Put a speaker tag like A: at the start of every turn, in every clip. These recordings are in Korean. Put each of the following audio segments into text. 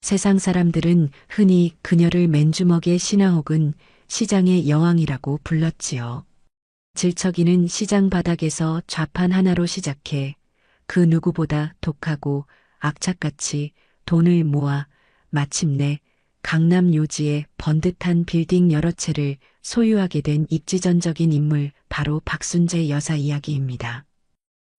A: 세상 사람들은 흔히 그녀를 맨주먹의 신하 혹은 시장의 여왕이라고 불렀지요. 질척이는 시장 바닥에서 좌판 하나로 시작해 그 누구보다 독하고 악착같이 돈을 모아 마침내 강남 요지의 번듯한 빌딩 여러 채를 소유하게 된 입지전적인 인물 바로 박순재 여사 이야기입니다.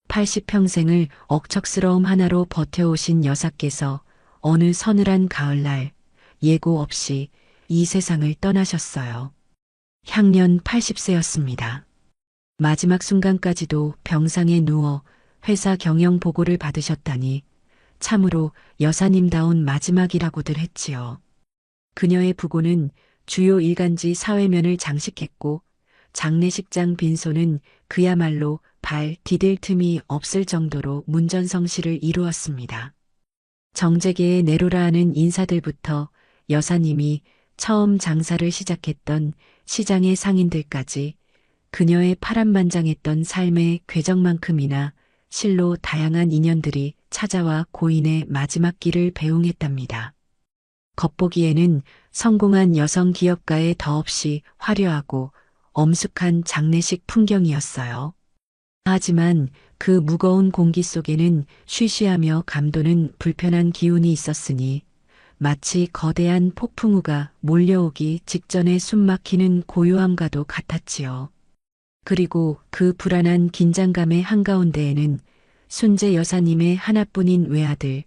A: 80평생을 억척스러움 하나로 버텨오신 여사께서 어느 서늘한 가을날 예고 없이 이 세상을 떠나셨어요. 향년 80세였습니다. 마지막 순간까지도 병상에 누워 회사 경영 보고를 받으셨다니 참으로 여사님다운 마지막이라고들 했지요. 그녀의 부고는 주요 일간지 사회면을 장식했고 장례식장 빈소는 그야말로 발 디딜 틈이 없을 정도로 문전성시를 이루었습니다. 정재계의 내로라 하는 인사들부터 여사님이 처음 장사를 시작했던 시장의 상인들까지 그녀의 파란만장했던 삶의 궤적만큼이나 실로 다양한 인연들이 찾아와 고인의 마지막 길을 배웅했답니다. 겉보기에는 성공한 여성 기업가의 더없이 화려하고 엄숙한 장례식 풍경이었어요. 하지만 그 무거운 공기 속에는 쉬쉬하며 감도는 불편한 기운이 있었으니 마치 거대한 폭풍우가 몰려오기 직전에 숨막히는 고요함과도 같았지요. 그리고 그 불안한 긴장감의 한가운데에는 순재 여사님의 하나뿐인 외아들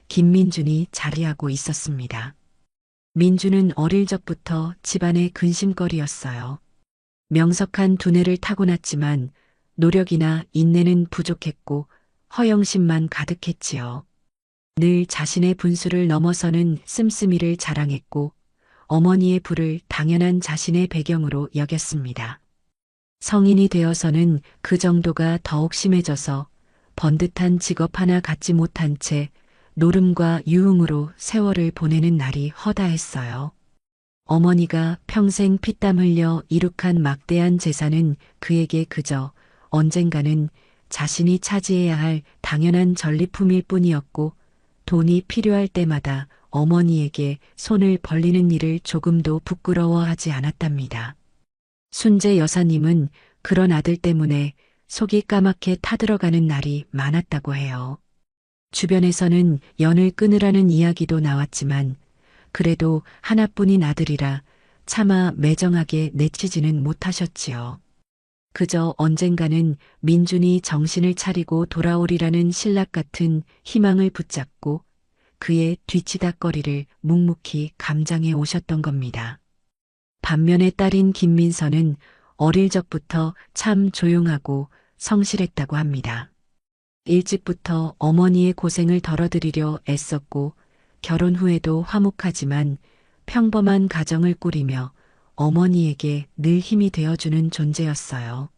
A: 김민준이 자리하고 있었습니다. 민준은 어릴 적부터 집안의 근심거리였어요. 명석한 두뇌를 타고났지만 노력이나 인내는 부족했고 허영심만 가득했지요. 늘 자신의 분수를 넘어서는 씀씀이를 자랑했고 어머니의 부를 당연한 자신의 배경으로 여겼습니다. 성인이 되어서는 그 정도가 더욱 심해져서 번듯한 직업 하나 갖지 못한 채 노름과 유흥으로 세월을 보내는 날이 허다했어요. 어머니가 평생 피땀 흘려 이룩한 막대한 재산은 그에게 그저 언젠가는 자신이 차지해야 할 당연한 전리품일 뿐이었고 돈이 필요할 때마다 어머니에게 손을 벌리는 일을 조금도 부끄러워하지 않았답니다. 순재 여사님은 그런 아들 때문에 속이 까맣게 타들어가는 날이 많았다고 해요. 주변에서는 연을 끊으라는 이야기도 나왔지만 그래도 하나뿐인 아들이라 차마 매정하게 내치지는 못하셨지요. 그저 언젠가는 민준이 정신을 차리고 돌아오리라는 신락 같은 희망을 붙잡고 그의 뒤치다꺼리를 묵묵히 감장해 오셨던 겁니다. 반면에 딸인 김민서는 어릴 적부터 참 조용하고 성실했다고 합니다. 일찍부터 어머니의 고생을 덜어드리려 애썼고 결혼 후에도 화목하지만 평범한 가정을 꾸리며 어머니에게 늘 힘이 되어주는 존재였어요.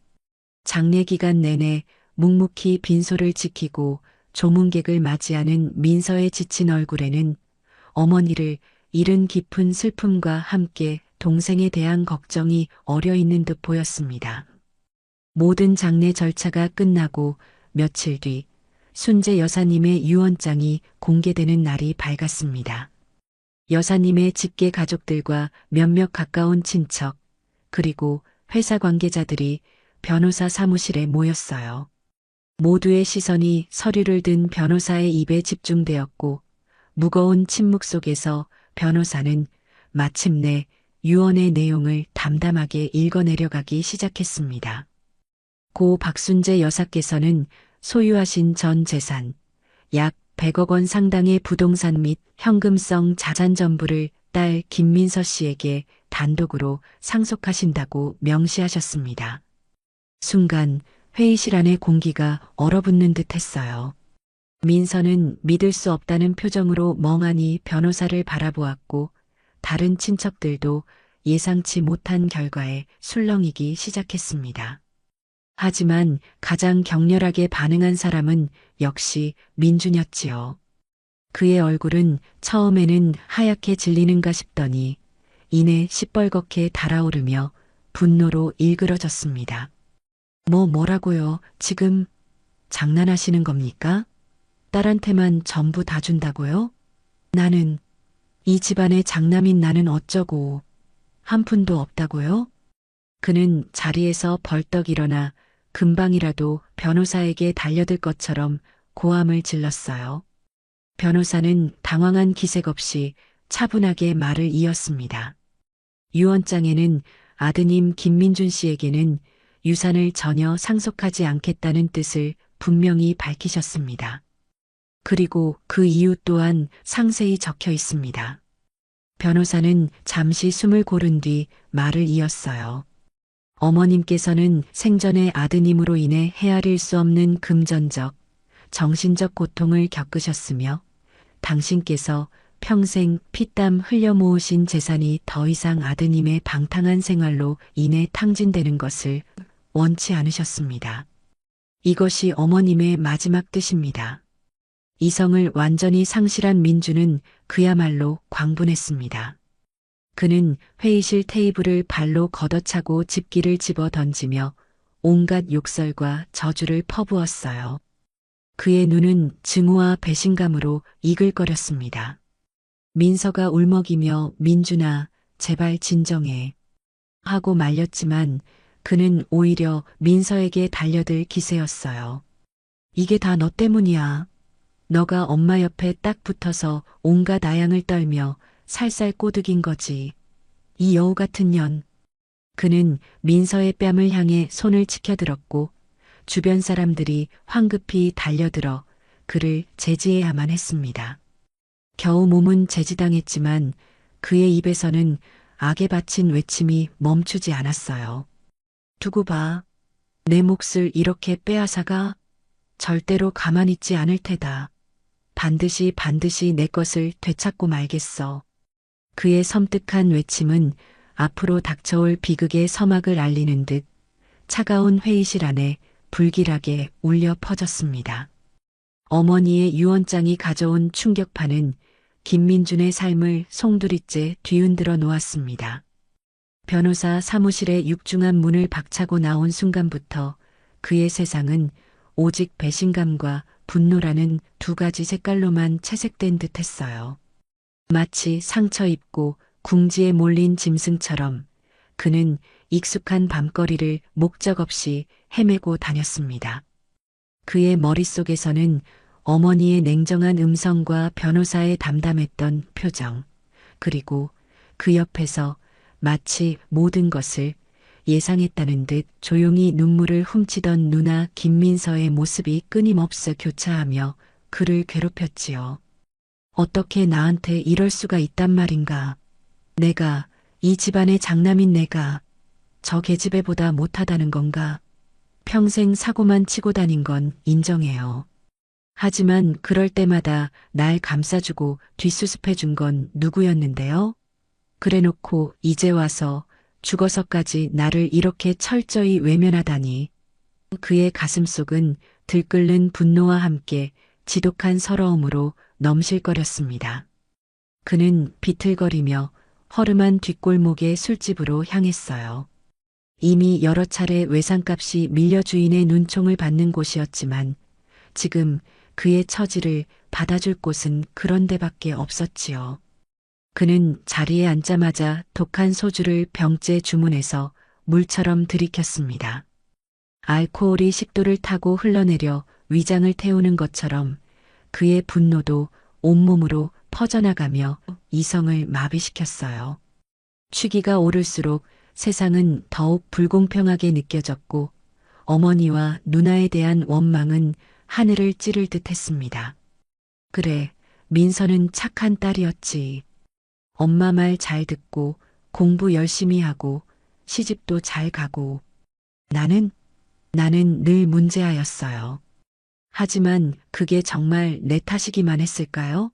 A: 장례 기간 내내 묵묵히 빈소를 지키고 조문객을 맞이하는 민서의 지친 얼굴에는 어머니를 잃은 깊은 슬픔과 함께 동생에 대한 걱정이 어려 있는 듯 보였습니다. 모든 장례 절차가 끝나고 며칠 뒤 순재 여사님의 유언장이 공개되는 날이 밝았습니다. 여사님의 직계 가족들과 몇몇 가까운 친척, 그리고 회사 관계자들이 변호사 사무실에 모였어요. 모두의 시선이 서류를 든 변호사의 입에 집중되었고 무거운 침묵 속에서 변호사는 마침내 유언의 내용을 담담하게 읽어내려가기 시작했습니다. 고 박순재 여사께서는 소유하신 전 재산, 약 100억 원 상당의 부동산 및 현금성 자산 전부를 딸 김민서 씨에게 단독으로 상속하신다고 명시하셨습니다. 순간 회의실 안의 공기가 얼어붙는 듯 했어요. 민서는 믿을 수 없다는 표정으로 멍하니 변호사를 바라보았고 다른 친척들도 예상치 못한 결과에 술렁이기 시작했습니다. 하지만 가장 격렬하게 반응한 사람은 역시 민준이었지요. 그의 얼굴은 처음에는 하얗게 질리는가 싶더니 이내 시뻘겋게 달아오르며 분노로 일그러졌습니다. 뭐라고요? 지금 장난하시는 겁니까? 딸한테만 전부 다 준다고요? 나는 이 집안의 장남인 나는 어쩌고 한 푼도 없다고요? 그는 자리에서 벌떡 일어나 금방이라도 변호사에게 달려들 것처럼 고함을 질렀어요. 변호사는 당황한 기색 없이 차분하게 말을 이었습니다. 유언장에는 아드님 김민준 씨에게는 유산을 전혀 상속하지 않겠다는 뜻을 분명히 밝히셨습니다. 그리고 그 이유 또한 상세히 적혀 있습니다. 변호사는 잠시 숨을 고른 뒤 말을 이었어요. 어머님께서는 생전에 아드님으로 인해 헤아릴 수 없는 금전적, 정신적 고통을 겪으셨으며 당신께서 평생 피땀 흘려 모으신 재산이 더 이상 아드님의 방탕한 생활로 인해 탕진되는 것을 원치 않으셨습니다. 이것이 어머님의 마지막 뜻입니다. 이성을 완전히 상실한 민주는 그야말로 광분했습니다. 그는 회의실 테이블을 발로 걷어차고 집기를 집어 던지며 온갖 욕설과 저주를 퍼부었어요. 그의 눈은 증오와 배신감으로 이글거렸습니다. 민서가 울먹이며 민준아, 제발 진정해. 하고 말렸지만 그는 오히려 민서에게 달려들 기세였어요. 이게 다 너 때문이야. 너가 엄마 옆에 딱 붙어서 온갖 아양을 떨며 살살 꼬드긴 거지. 이 여우 같은 년. 그는 민서의 뺨을 향해 손을 치켜들었고 주변 사람들이 황급히 달려들어 그를 제지해야만 했습니다. 겨우 몸은 제지당했지만 그의 입에서는 악에 바친 외침이 멈추지 않았어요. 두고 봐. 내 몫을 이렇게 빼앗아가? 절대로 가만히 있지 않을 테다. 반드시 내 것을 되찾고 말겠어. 그의 섬뜩한 외침은 앞으로 닥쳐올 비극의 서막을 알리는 듯 차가운 회의실 안에 불길하게 울려 퍼졌습니다. 어머니의 유언장이 가져온 충격파는 김민준의 삶을 송두리째 뒤흔들어 놓았습니다. 변호사 사무실의 육중한 문을 박차고 나온 순간부터 그의 세상은 오직 배신감과 분노라는 두 가지 색깔로만 채색된 듯 했어요. 마치 상처 입고 궁지에 몰린 짐승처럼 그는 익숙한 밤거리를 목적 없이 헤매고 다녔습니다. 그의 머릿속에서는 어머니의 냉정한 음성과 변호사의 담담했던 표정, 그리고 그 옆에서 마치 모든 것을 예상했다는 듯 조용히 눈물을 훔치던 누나 김민서의 모습이 끊임없어 교차하며 그를 괴롭혔지요. 어떻게 나한테 이럴 수가 있단 말인가. 내가, 이 집안의 장남인 내가 저 계집애보다 못하다는 건가. 평생 사고만 치고 다닌 건 인정해요. 하지만 그럴 때마다 날 감싸주고 뒷수습해준 건 누구였는데요? 그래놓고 이제 와서 죽어서까지 나를 이렇게 철저히 외면하다니. 그의 가슴속은 들끓는 분노와 함께 지독한 서러움으로 넘실거렸습니다. 그는 비틀거리며 허름한 뒷골목의 술집으로 향했어요. 이미 여러 차례 외상값이 밀려 주인의 눈총을 받는 곳이었지만 지금 그의 처지를 받아줄 곳은 그런 데밖에 없었지요. 그는 자리에 앉자마자 독한 소주를 병째 주문해서 물처럼 들이켰습니다. 알코올이 식도를 타고 흘러내려 위장을 태우는 것처럼 그의 분노도 온몸으로 퍼져나가며 이성을 마비시켰어요. 취기가 오를수록 세상은 더욱 불공평하게 느껴졌고 어머니와 누나에 대한 원망은 하늘을 찌를 듯 했습니다. 그래, 민서는 착한 딸이었지. 엄마 말 잘 듣고 공부 열심히 하고 시집도 잘 가고 나는 늘 문제아였어요. 하지만 그게 정말 내 탓이기만 했을까요?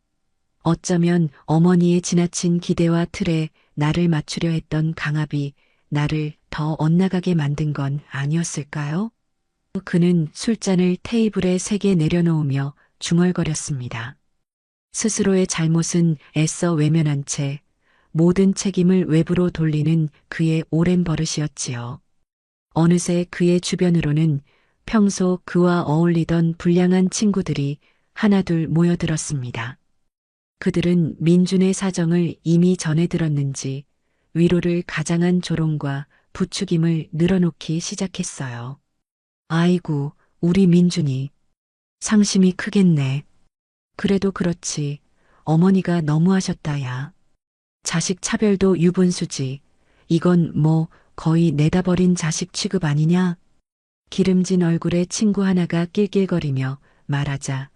A: 어쩌면 어머니의 지나친 기대와 틀에 나를 맞추려 했던 강압이 나를 더 엇나가게 만든 건 아니었을까요? 그는 술잔을 테이블에 3개 내려놓으며 중얼거렸습니다. 스스로의 잘못은 애써 외면한 채 모든 책임을 외부로 돌리는 그의 오랜 버릇이었지요. 어느새 그의 주변으로는 평소 그와 어울리던 불량한 친구들이 하나둘 모여들었습니다. 그들은 민준의 사정을 이미 전해 들었는지 위로를 가장한 조롱과 부추김을 늘어놓기 시작했어요. 아이고, 우리 민준이 상심이 크겠네. 그래도 그렇지. 어머니가 너무하셨다야. 자식 차별도 유분수지. 이건 뭐 거의 내다 버린 자식 취급 아니냐? 기름진 얼굴에 친구 하나가 낄낄거리며 말하자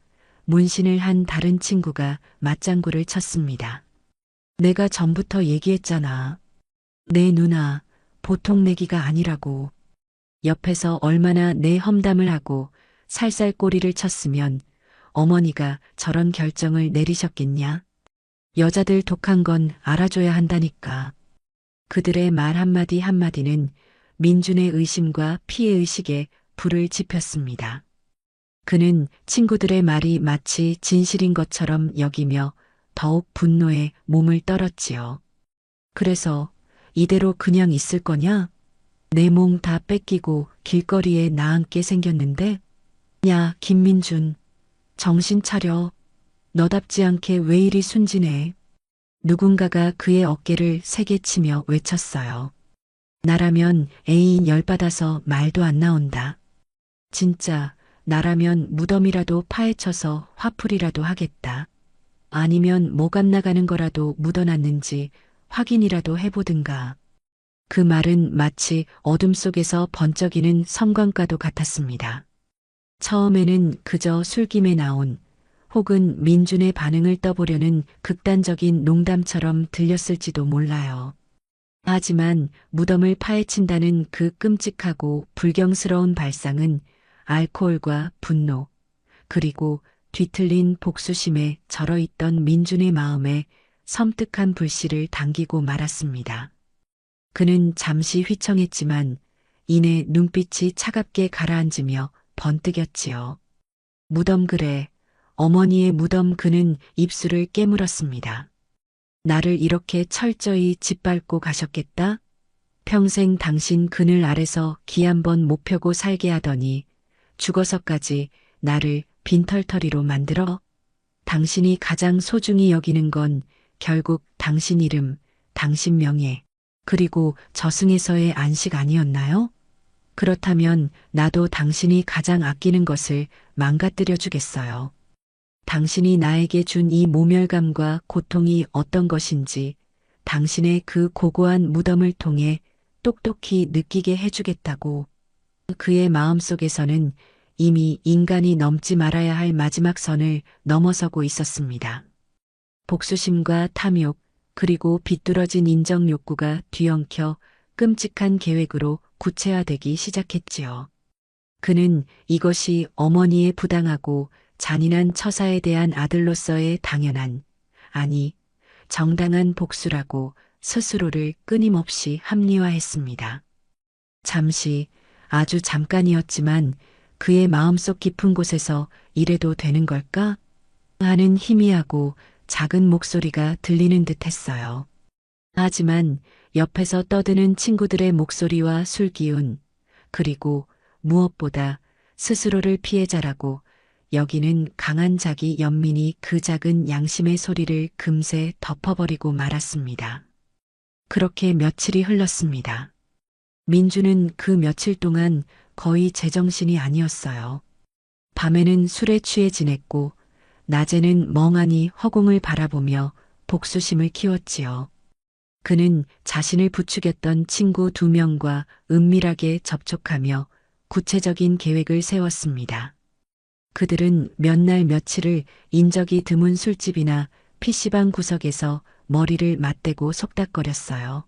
A: 문신을 한 다른 친구가 맞장구를 쳤습니다. 내가 전부터 얘기했잖아. 내 누나, 보통 내기가 아니라고. 옆에서 얼마나 내 험담을 하고 살살꼬리를 쳤으면 어머니가 저런 결정을 내리셨겠냐? 여자들 독한 건 알아줘야 한다니까. 그들의 말 한마디 한마디는 민준의 의심과 피해의식에 불을 지폈습니다. 그는 친구들의 말이 마치 진실인 것처럼 여기며 더욱 분노에 몸을 떨었지요. 그래서 이대로 그냥 있을 거냐? 내 몸 다 뺏기고 길거리에 나앉게 생겼는데? 야, 김민준, 정신 차려. 너답지 않게 왜 이리 순진해? 누군가가 그의 어깨를 세게 치며 외쳤어요. 나라면 애인 열받아서 말도 안 나온다. 진짜 나라면 무덤이라도 파헤쳐서 화풀이라도 하겠다. 아니면 모감 나가는 거라도 묻어놨는지 확인이라도 해보든가. 그 말은 마치 어둠 속에서 번쩍이는 섬광과도 같았습니다. 처음에는 그저 술김에 나온 혹은 민준의 반응을 떠보려는 극단적인 농담처럼 들렸을지도 몰라요. 하지만 무덤을 파헤친다는 그 끔찍하고 불경스러운 발상은 알코올과 분노, 그리고 뒤틀린 복수심에 절어있던 민준의 마음에 섬뜩한 불씨를 당기고 말았습니다. 그는 잠시 휘청했지만 이내 눈빛이 차갑게 가라앉으며 번뜩였지요. 무덤 그래, 어머니의 무덤. 그는 입술을 깨물었습니다. 나를 이렇게 철저히 짓밟고 가셨겠다? 평생 당신 그늘 아래서 기 한 번 못 펴고 살게 하더니 죽어서까지 나를 빈털터리로 만들어? 당신이 가장 소중히 여기는 건 결국 당신 이름, 당신 명예, 그리고 저승에서의 안식 아니었나요? 그렇다면 나도 당신이 가장 아끼는 것을 망가뜨려 주겠어요. 당신이 나에게 준 이 모멸감과 고통이 어떤 것인지 당신의 그 고고한 무덤을 통해 똑똑히 느끼게 해주겠다고. 그의 마음속에서는 이미 인간이 넘지 말아야 할 마지막 선을 넘어서고 있었습니다. 복수심과 탐욕, 그리고 비뚤어진 인정 욕구가 뒤엉켜 끔찍한 계획으로 구체화되기 시작했지요. 그는 이것이 어머니의 부당하고 잔인한 처사에 대한 아들로서의 당연한, 아니, 정당한 복수라고 스스로를 끊임없이 합리화했습니다. 잠시, 아주 잠깐이었지만 그의 마음속 깊은 곳에서 이래도 되는 걸까? 하는 희미하고 작은 목소리가 들리는 듯 했어요. 하지만 옆에서 떠드는 친구들의 목소리와 술기운, 그리고 무엇보다 스스로를 피해자라고 여기는 강한 자기 연민이 그 작은 양심의 소리를 금세 덮어버리고 말았습니다. 그렇게 며칠이 흘렀습니다. 민주는 그 며칠 동안 거의 제정신이 아니었어요. 밤에는 술에 취해 지냈고 낮에는 멍하니 허공을 바라보며 복수심을 키웠지요. 그는 자신을 부추겼던 친구 2명과 은밀하게 접촉하며 구체적인 계획을 세웠습니다. 그들은 몇 날 며칠을 인적이 드문 술집이나 PC방 구석에서 머리를 맞대고 속닥거렸어요.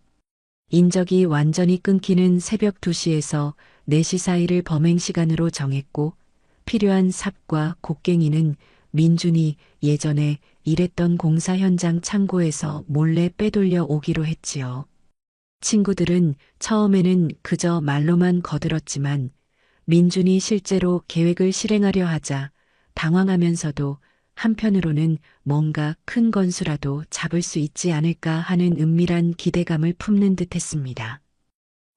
A: 인적이 완전히 끊기는 새벽 2시에서 4시 사이를 범행 시간으로 정했고 필요한 삽과 곡괭이는 민준이 예전에 일했던 공사 현장 창고에서 몰래 빼돌려 오기로 했지요. 친구들은 처음에는 그저 말로만 거들었지만 민준이 실제로 계획을 실행하려 하자 당황하면서도 한편으로는 뭔가 큰 건수라도 잡을 수 있지 않을까 하는 은밀한 기대감을 품는 듯 했습니다.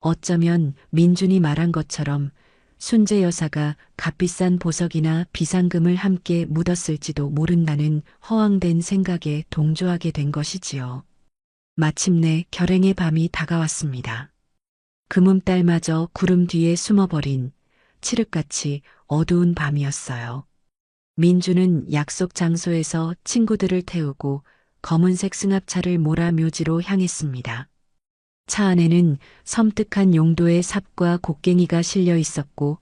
A: 어쩌면 민준이 말한 것처럼 순재 여사가 값비싼 보석이나 비상금을 함께 묻었을지도 모른다는 허황된 생각에 동조하게 된 것이지요. 마침내 결행의 밤이 다가왔습니다. 금음달마저 구름 뒤에 숨어버린 칠흑같이 어두운 밤이었어요. 민주는 약속 장소에서 친구들을 태우고 검은색 승합차를 몰아 묘지로 향했습니다. 차 안에는 섬뜩한 용도의 삽과 곡괭이가 실려 있었고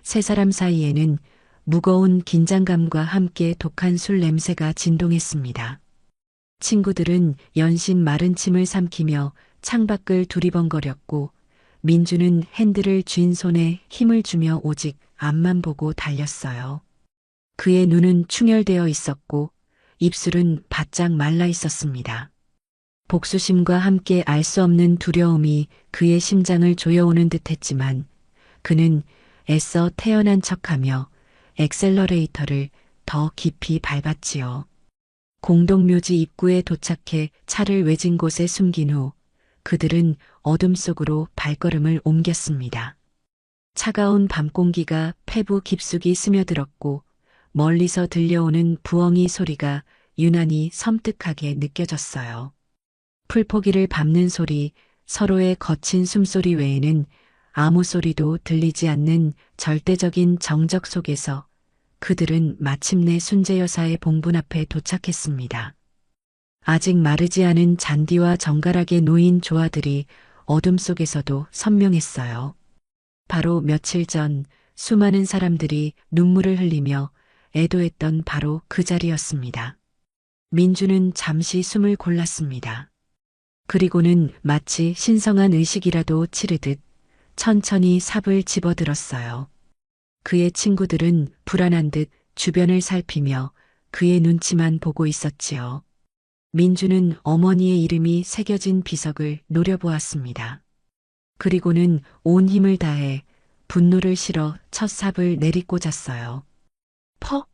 A: 세 사람 사이에는 무거운 긴장감과 함께 독한 술 냄새가 진동했습니다. 친구들은 연신 마른 침을 삼키며 창밖을 두리번거렸고 민주는 핸들을 쥔 손에 힘을 주며 오직 앞만 보고 달렸어요. 그의 눈은 충혈되어 있었고 입술은 바짝 말라 있었습니다. 복수심과 함께 알 수 없는 두려움이 그의 심장을 조여오는 듯했지만 그는 애써 태연한 척하며 엑셀러레이터를 더 깊이 밟았지요. 공동묘지 입구에 도착해 차를 외진 곳에 숨긴 후 그들은 어둠 속으로 발걸음을 옮겼습니다. 차가운 밤 공기가 폐부 깊숙이 스며들었고 멀리서 들려오는 부엉이 소리가 유난히 섬뜩하게 느껴졌어요. 풀포기를 밟는 소리, 서로의 거친 숨소리 외에는 아무 소리도 들리지 않는 절대적인 정적 속에서 그들은 마침내 순재 여사의 봉분 앞에 도착했습니다. 아직 마르지 않은 잔디와 정갈하게 놓인 조화들이 어둠 속에서도 선명했어요. 바로 며칠 전 수많은 사람들이 눈물을 흘리며 애도했던 바로 그 자리였습니다. 민주는 잠시 숨을 골랐습니다. 그리고는 마치 신성한 의식이라도 치르듯 천천히 삽을 집어들었어요. 그의 친구들은 불안한 듯 주변을 살피며 그의 눈치만 보고 있었지요. 민주는 어머니의 이름이 새겨진 비석을 노려보았습니다. 그리고는 온 힘을 다해 분노를 실어 첫 삽을 내리꽂았어요. 퍽!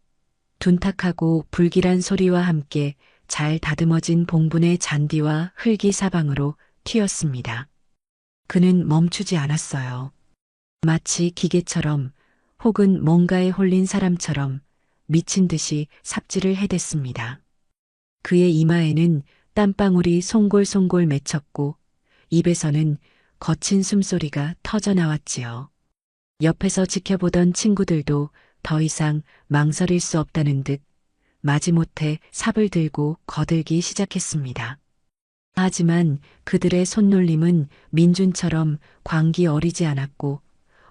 A: 둔탁하고 불길한 소리와 함께 잘 다듬어진 봉분의 잔디와 흙이 사방으로 튀었습니다. 그는 멈추지 않았어요. 마치 기계처럼 혹은 뭔가에 홀린 사람처럼 미친 듯이 삽질을 해댔습니다. 그의 이마에는 땀방울이 송골송골 맺혔고 입에서는 거친 숨소리가 터져나왔지요. 옆에서 지켜보던 친구들도 더 이상 망설일 수 없다는 듯 마지못해 삽을 들고 거들기 시작했습니다. 하지만 그들의 손놀림은 민준처럼 광기 어리지 않았고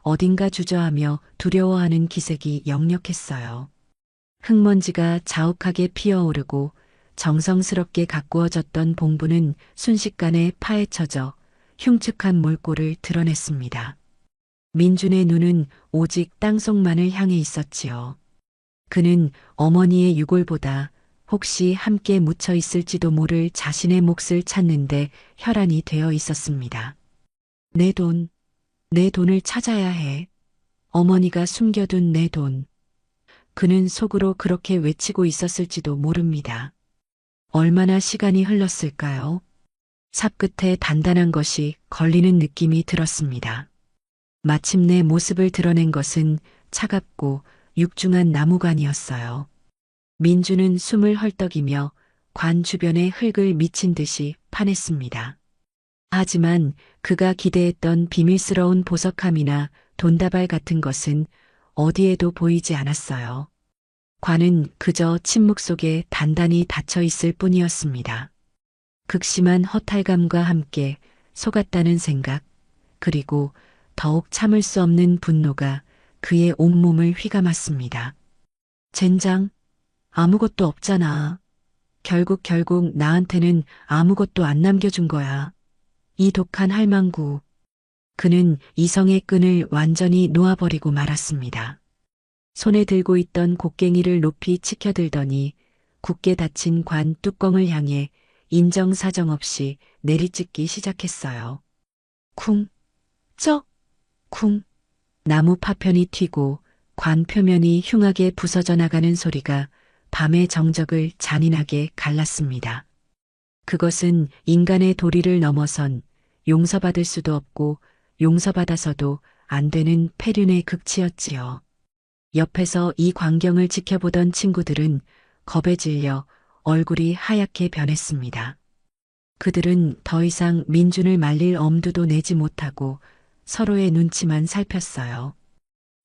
A: 어딘가 주저하며 두려워하는 기색이 역력했어요. 흙먼지가 자욱하게 피어오르고 정성스럽게 가꾸어졌던 봉분은 순식간에 파헤쳐져 흉측한 몰골을 드러냈습니다. 민준의 눈은 오직 땅속만을 향해 있었지요. 그는 어머니의 유골보다 혹시 함께 묻혀 있을지도 모를 자신의 몫을 찾는데 혈안이 되어 있었습니다. 내 돈을 찾아야 해. 어머니가 숨겨둔 내 돈. 그는 속으로 그렇게 외치고 있었을지도 모릅니다. 얼마나 시간이 흘렀을까요? 삽 끝에 단단한 것이 걸리는 느낌이 들었습니다. 마침내 모습을 드러낸 것은 차갑고 육중한 나무관이었어요. 민주는 숨을 헐떡이며 관 주변의 흙을 미친 듯이 파냈습니다. 하지만 그가 기대했던 비밀스러운 보석함이나 돈다발 같은 것은 어디에도 보이지 않았어요. 관은 그저 침묵 속에 단단히 닫혀 있을 뿐이었습니다. 극심한 허탈감과 함께 속았다는 생각, 그리고 더욱 참을 수 없는 분노가 그의 온몸을 휘감았습니다. 젠장, 아무것도 없잖아. 결국 나한테는 아무것도 안 남겨준 거야. 이 독한 할망구. 그는 이성의 끈을 완전히 놓아버리고 말았습니다. 손에 들고 있던 곡괭이를 높이 치켜들더니 굳게 닫힌 관 뚜껑을 향해 인정사정 없이 내리찍기 시작했어요. 쿵, 쩍, 쿵. 나무 파편이 튀고 관 표면이 흉하게 부서져 나가는 소리가 밤의 정적을 잔인하게 갈랐습니다. 그것은 인간의 도리를 넘어선 용서받을 수도 없고 용서받아서도 안 되는 폐륜의 극치였지요. 옆에서 이 광경을 지켜보던 친구들은 겁에 질려 얼굴이 하얗게 변했습니다. 그들은 더 이상 민준을 말릴 엄두도 내지 못하고 서로의 눈치만 살폈어요.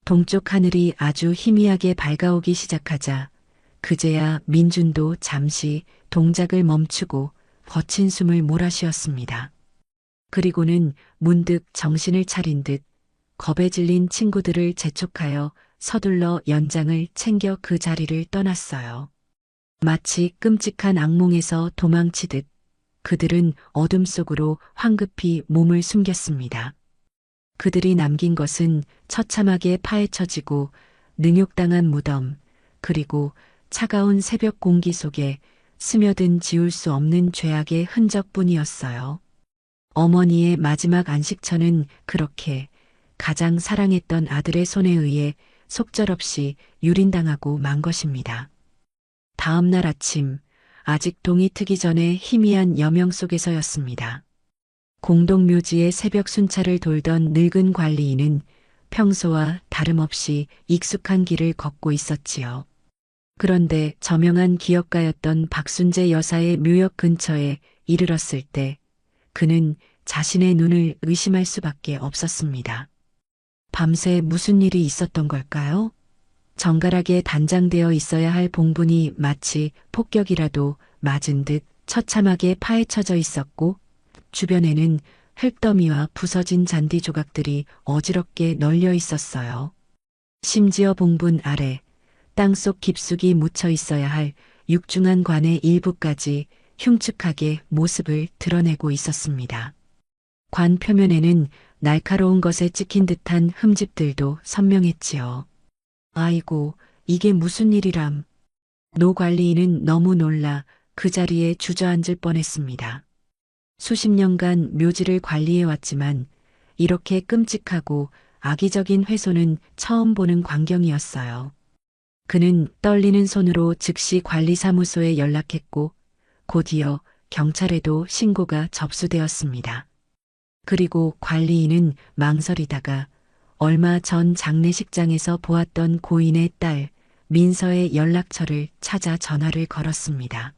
A: 동쪽 하늘이 아주 희미하게 밝아오기 시작하자 그제야 민준도 잠시 동작을 멈추고 거친 숨을 몰아쉬었습니다. 그리고는 문득 정신을 차린 듯 겁에 질린 친구들을 재촉하여 서둘러 연장을 챙겨 그 자리를 떠났어요. 마치 끔찍한 악몽에서 도망치듯 그들은 어둠 속으로 황급히 몸을 숨겼습니다. 그들이 남긴 것은 처참하게 파헤쳐지고 능욕당한 무덤, 그리고 차가운 새벽 공기 속에 스며든 지울 수 없는 죄악의 흔적뿐이었어요. 어머니의 마지막 안식처는 그렇게 가장 사랑했던 아들의 손에 의해 속절없이 유린당하고 만 것입니다. 다음 날 아침, 아직 동이 트기 전에 희미한 여명 속에서였습니다. 공동묘지의 새벽 순찰을 돌던 늙은 관리인은 평소와 다름없이 익숙한 길을 걷고 있었지요. 그런데 저명한 기업가였던 박순재 여사의 묘역 근처에 이르렀을 때 그는 자신의 눈을 의심할 수밖에 없었습니다. 밤새 무슨 일이 있었던 걸까요? 정갈하게 단장되어 있어야 할 봉분이 마치 폭격이라도 맞은 듯 처참하게 파헤쳐져 있었고 주변에는 흙더미와 부서진 잔디 조각들이 어지럽게 널려 있었어요. 심지어 봉분 아래 땅속 깊숙이 묻혀 있어야 할 육중한 관의 일부까지 흉측하게 모습을 드러내고 있었습니다. 관 표면에는 날카로운 것에 찍힌 듯한 흠집들도 선명했지요. 아이고, 이게 무슨 일이람. 노 관리인은 너무 놀라 그 자리에 주저앉을 뻔했습니다. 수십 년간 묘지를 관리해왔지만 이렇게 끔찍하고 악의적인 훼손은 처음 보는 광경이었어요. 그는 떨리는 손으로 즉시 관리사무소에 연락했고 곧이어 경찰에도 신고가 접수되었습니다. 그리고 관리인은 망설이다가 얼마 전 장례식장에서 보았던 고인의 딸 민서의 연락처를 찾아 전화를 걸었습니다.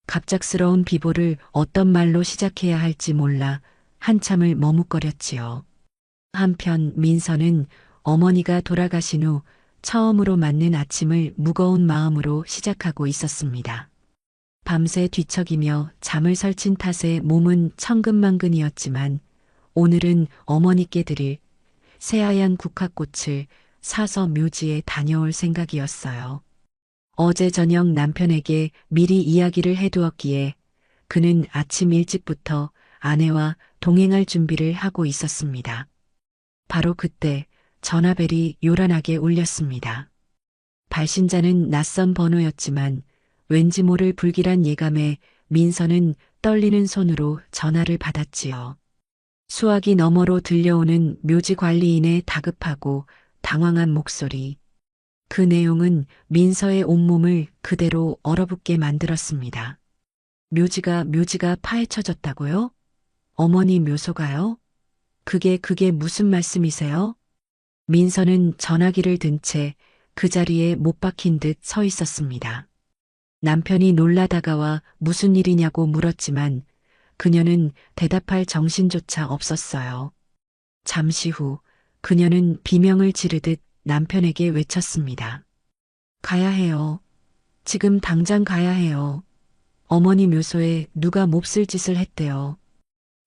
A: 갑작스러운 비보를 어떤 말로 시작해야 할지 몰라 한참을 머뭇거렸지요. 한편 민서는 어머니가 돌아가신 후 처음으로 맞는 아침을 무거운 마음으로 시작하고 있었습니다. 밤새 뒤척이며 잠을 설친 탓에 몸은 천근만근이었지만 오늘은 어머니께 드릴 새하얀 국화꽃을 사서 묘지에 다녀올 생각이었어요. 어제 저녁 남편에게 미리 이야기를 해두었기에 그는 아침 일찍부터 아내와 동행할 준비를 하고 있었습니다. 바로 그때 전화벨이 요란하게 울렸습니다. 발신자는 낯선 번호였지만 왠지 모를 불길한 예감에 민서는 떨리는 손으로 전화를 받았지요. 수화기 너머로 들려오는 묘지 관리인의 다급하고 당황한 목소리. 그 내용은 민서의 온몸을 그대로 얼어붙게 만들었습니다. 묘지가 파헤쳐졌다고요? 어머니 묘소가요? 그게 무슨 말씀이세요? 민서는 전화기를 든 채 그 자리에 못 박힌 듯 서 있었습니다. 남편이 놀라 다가와 무슨 일이냐고 물었지만 그녀는 대답할 정신조차 없었어요. 잠시 후 그녀는 비명을 지르듯 남편에게 외쳤습니다. 가야 해요. 지금 당장 가야 해요. 어머니 묘소에 누가 몹쓸 짓을 했대요.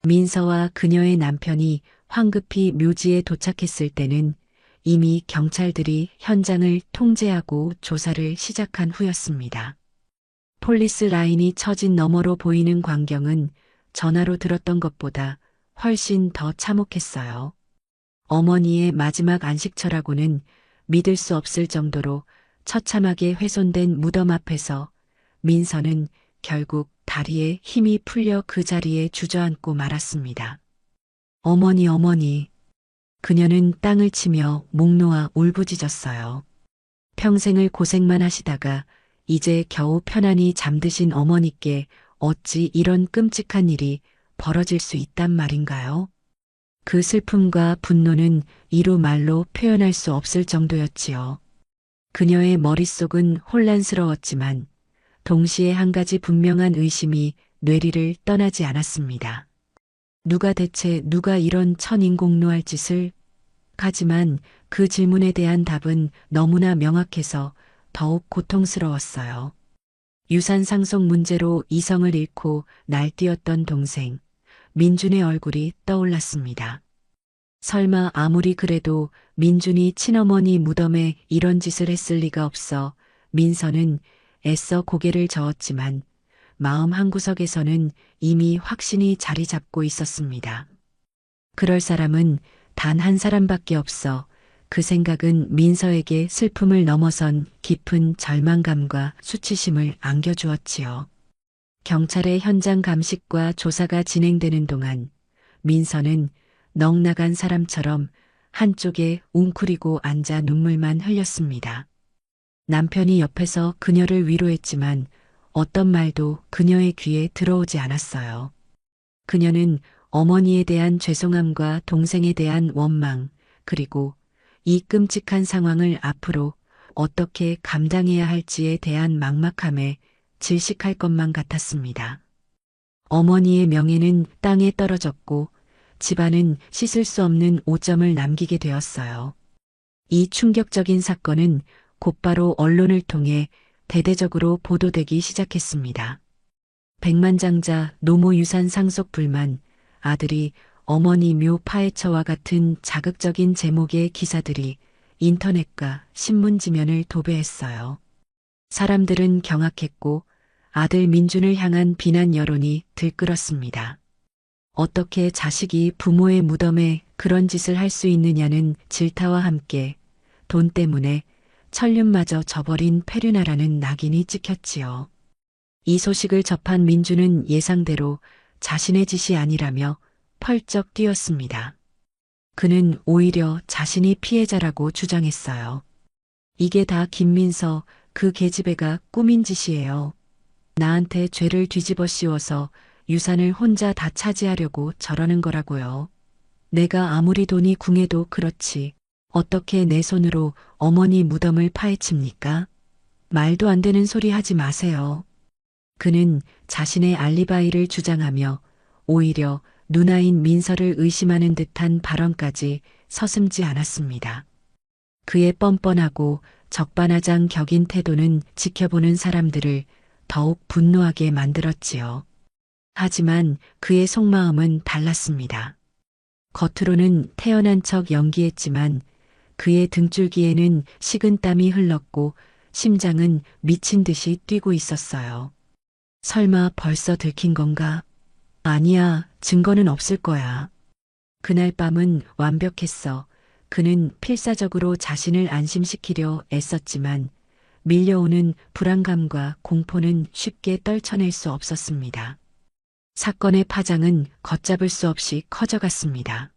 A: 민서와 그녀의 남편이 황급히 묘지에 도착했을 때는 이미 경찰들이 현장을 통제하고 조사를 시작한 후였습니다. 폴리스 라인이 처진 너머로 보이는 광경은 전화로 들었던 것보다 훨씬 더 참혹했어요. 어머니의 마지막 안식처라고는 믿을 수 없을 정도로 처참하게 훼손된 무덤 앞에서 민서는 결국 다리에 힘이 풀려 그 자리에 주저앉고 말았습니다. 어머니. 그녀는 땅을 치며 목 놓아 울부짖었어요. 평생을 고생만 하시다가 이제 겨우 편안히 잠드신 어머니께 어찌 이런 끔찍한 일이 벌어질 수 있단 말인가요? 그 슬픔과 분노는 이루 말로 표현할 수 없을 정도였지요. 그녀의 머릿속은 혼란스러웠지만 동시에 한 가지 분명한 의심이 뇌리를 떠나지 않았습니다. 누가 이런 천인공노할 짓을? 하지만 그 질문에 대한 답은 너무나 명확해서 더욱 고통스러웠어요. 유산 상속 문제로 이성을 잃고 날뛰었던 동생, 민준의 얼굴이 떠올랐습니다. 설마 아무리 그래도 민준이 친어머니 무덤에 이런 짓을 했을 리가 없어 민서는 애써 고개를 저었지만 마음 한구석에서는 이미 확신이 자리 잡고 있었습니다. 그럴 사람은 단 한 사람밖에 없어 그 생각은 민서에게 슬픔을 넘어선 깊은 절망감과 수치심을 안겨주었지요. 경찰의 현장 감식과 조사가 진행되는 동안 민서는 넋 나간 사람처럼 한쪽에 웅크리고 앉아 눈물만 흘렸습니다. 남편이 옆에서 그녀를 위로했지만 어떤 말도 그녀의 귀에 들어오지 않았어요. 그녀는 어머니에 대한 죄송함과 동생에 대한 원망, 그리고 이 끔찍한 상황을 앞으로 어떻게 감당해야 할지에 대한 막막함에 질식할 것만 같았습니다. 어머니의 명예는 땅에 떨어졌고 집안은 씻을 수 없는 오점을 남기게 되었어요. 이 충격적인 사건은 곧바로 언론을 통해 대대적으로 보도되기 시작했습니다. 백만장자 노모 유산 상속 불만, 아들이 어머니 묘 파헤쳐와 같은 자극적인 제목의 기사들이 인터넷과 신문 지면을 도배했어요. 사람들은 경악했고 아들 민준을 향한 비난 여론이 들끓었습니다. 어떻게 자식이 부모의 무덤에 그런 짓을 할 수 있느냐는 질타와 함께 돈 때문에 천륜마저 저버린 페류나라는 낙인이 찍혔지요. 이 소식을 접한 민준은 예상대로 자신의 짓이 아니라며 펄쩍 뛰었습니다. 그는 오히려 자신이 피해자라고 주장했어요. 이게 다 김민서 그 계집애가 꾸민 짓이에요. 나한테 죄를 뒤집어 씌워서 유산을 혼자 다 차지하려고 저러는 거라고요. 내가 아무리 돈이 궁해도 그렇지 어떻게 내 손으로 어머니 무덤을 파헤칩니까? 말도 안 되는 소리 하지 마세요. 그는 자신의 알리바이를 주장하며 오히려 누나인 민서를 의심하는 듯한 발언까지 서슴지 않았습니다. 그의 뻔뻔하고 적반하장 격인 태도는 지켜보는 사람들을 더욱 분노하게 만들었지요. 하지만 그의 속마음은 달랐습니다. 겉으로는 태연한 척 연기했지만 그의 등줄기에는 식은땀이 흘렀고 심장은 미친 듯이 뛰고 있었어요. 설마 벌써 들킨 건가? 아니야, 증거는 없을 거야. 그날 밤은 완벽했어. 그는 필사적으로 자신을 안심시키려 애썼지만 밀려오는 불안감과 공포는 쉽게 떨쳐낼 수 없었습니다. 사건의 파장은 걷잡을 수 없이 커져갔습니다.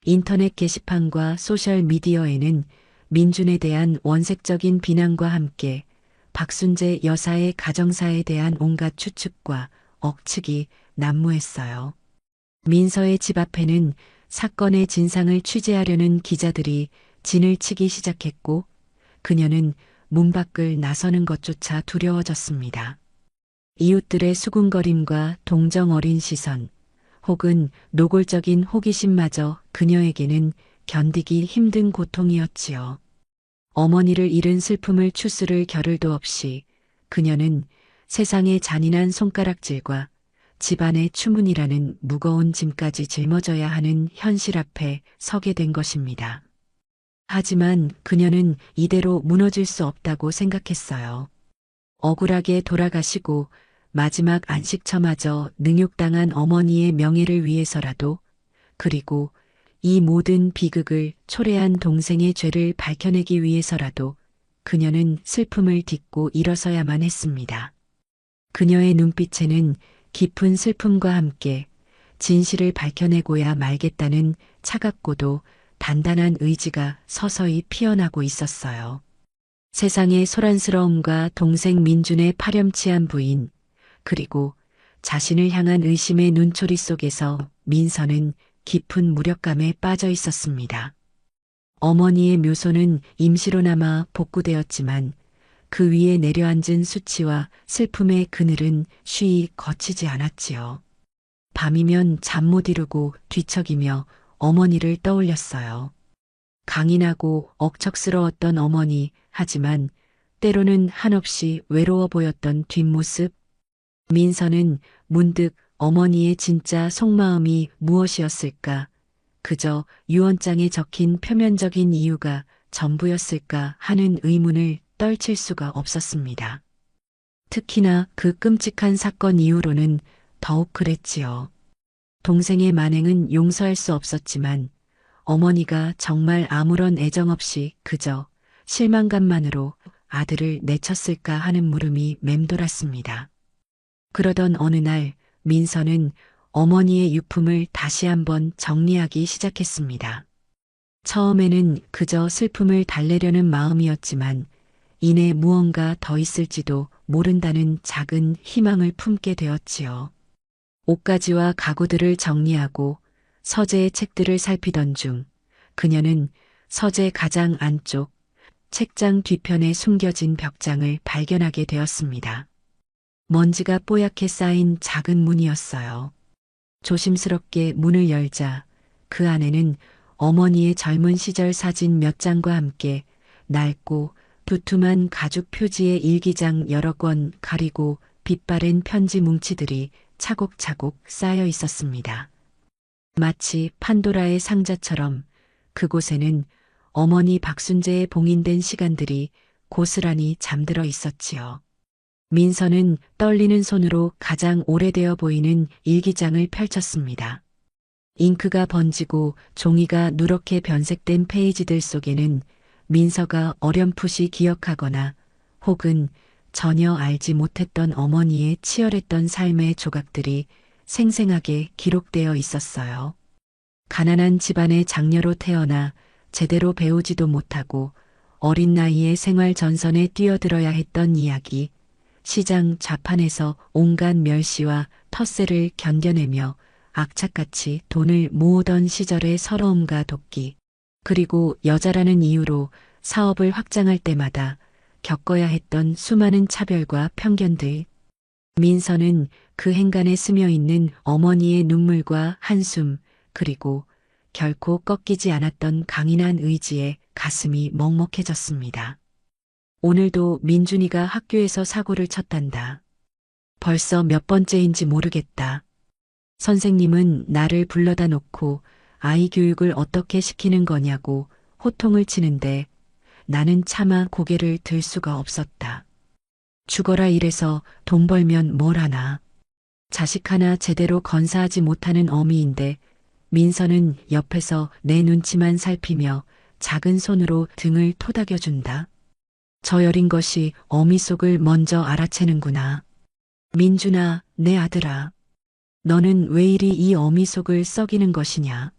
A: 인터넷 게시판과 소셜미디어에는 민준에 대한 원색적인 비난과 함께 박순재 여사의 가정사에 대한 온갖 추측과 억측이 난무했어요. 민서의 집 앞에는 사건의 진상을 취재하려는 기자들이 진을 치기 시작했고 그녀는 문 밖을 나서는 것조차 두려워졌습니다. 이웃들의 수군거림과 동정 어린 시선, 혹은 노골적인 호기심마저 그녀에게는 견디기 힘든 고통이었지요. 어머니를 잃은 슬픔을 추스를 겨를도 없이 그녀는 세상의 잔인한 손가락질과 집안의 추문이라는 무거운 짐까지 짊어져야 하는 현실 앞에 서게 된 것입니다. 하지만 그녀는 이대로 무너질 수 없다고 생각했어요. 억울하게 돌아가시고 마지막 안식처마저 능욕당한 어머니의 명예를 위해서라도, 그리고 이 모든 비극을 초래한 동생의 죄를 밝혀내기 위해서라도 그녀는 슬픔을 딛고 일어서야만 했습니다. 그녀의 눈빛에는 깊은 슬픔과 함께 진실을 밝혀내고야 말겠다는 차갑고도 단단한 의지가 서서히 피어나고 있었어요. 세상의 소란스러움과 동생 민준의 파렴치한 부인, 그리고 자신을 향한 의심의 눈초리 속에서 민서는 깊은 무력감에 빠져 있었습니다. 어머니의 묘소는 임시로나마 복구되었지만 그 위에 내려앉은 수치와 슬픔의 그늘은 쉬이 거치지 않았지요. 밤이면 잠 못 이루고 뒤척이며 어머니를 떠올렸어요. 강인하고 억척스러웠던 어머니, 하지만 때로는 한없이 외로워 보였던 뒷모습. 민서는 문득 어머니의 진짜 속마음이 무엇이었을까? 그저 유언장에 적힌 표면적인 이유가 전부였을까 하는 의문을 떨칠 수가 없었습니다. 특히나 그 끔찍한 사건 이후로는 더욱 그랬지요. 동생의 만행은 용서할 수 없었지만 어머니가 정말 아무런 애정 없이 그저 실망감만으로 아들을 내쳤을까 하는 물음이 맴돌았습니다. 그러던 어느 날 민서는 어머니의 유품을 다시 한번 정리하기 시작했습니다. 처음에는 그저 슬픔을 달래려는 마음이었지만 이내 무언가 더 있을지도 모른다는 작은 희망을 품게 되었지요. 옷가지와 가구들을 정리하고 서재의 책들을 살피던 중 그녀는 서재 가장 안쪽 책장 뒤편에 숨겨진 벽장을 발견하게 되었습니다. 먼지가 뽀얗게 쌓인 작은 문이었어요. 조심스럽게 문을 열자 그 안에는 어머니의 젊은 시절 사진 몇 장과 함께 낡고 두툼한 가죽 표지의 일기장 여러 권 가리고 빛바랜 편지 뭉치들이 차곡차곡 쌓여 있었습니다. 마치 판도라의 상자처럼 그곳에는 어머니 박순재의 봉인된 시간들이 고스란히 잠들어 있었지요. 민서는 떨리는 손으로 가장 오래되어 보이는 일기장을 펼쳤습니다. 잉크가 번지고 종이가 누렇게 변색된 페이지들 속에는 민서가 어렴풋이 기억하거나 혹은 전혀 알지 못했던 어머니의 치열했던 삶의 조각들이 생생하게 기록되어 있었어요. 가난한 집안의 장녀로 태어나 제대로 배우지도 못하고 어린 나이에 생활 전선에 뛰어들어야 했던 이야기, 시장 좌판에서 온갖 멸시와 텃세를 견뎌내며 악착같이 돈을 모으던 시절의 서러움과 도끼, 그리고 여자라는 이유로 사업을 확장할 때마다 겪어야 했던 수많은 차별과 편견들. 민서는 그 행간에 스며 있는 어머니의 눈물과 한숨, 그리고 결코 꺾이지 않았던 강인한 의지에 가슴이 먹먹해졌습니다. 오늘도 민준이가 학교에서 사고를 쳤단다. 벌써 몇 번째인지 모르겠다. 선생님은 나를 불러다 놓고 아이 교육을 어떻게 시키는 거냐고 호통을 치는데 나는 차마 고개를 들 수가 없었다. 죽어라 이래서 돈 벌면 뭘 하나. 자식 하나 제대로 건사하지 못하는 어미인데 민서는 옆에서 내 눈치만 살피며 작은 손으로 등을 토닥여준다. 저 여린 것이 어미 속을 먼저 알아채는구나. 민준아, 내 아들아. 너는 왜 이리 이 어미 속을 썩이는 것이냐.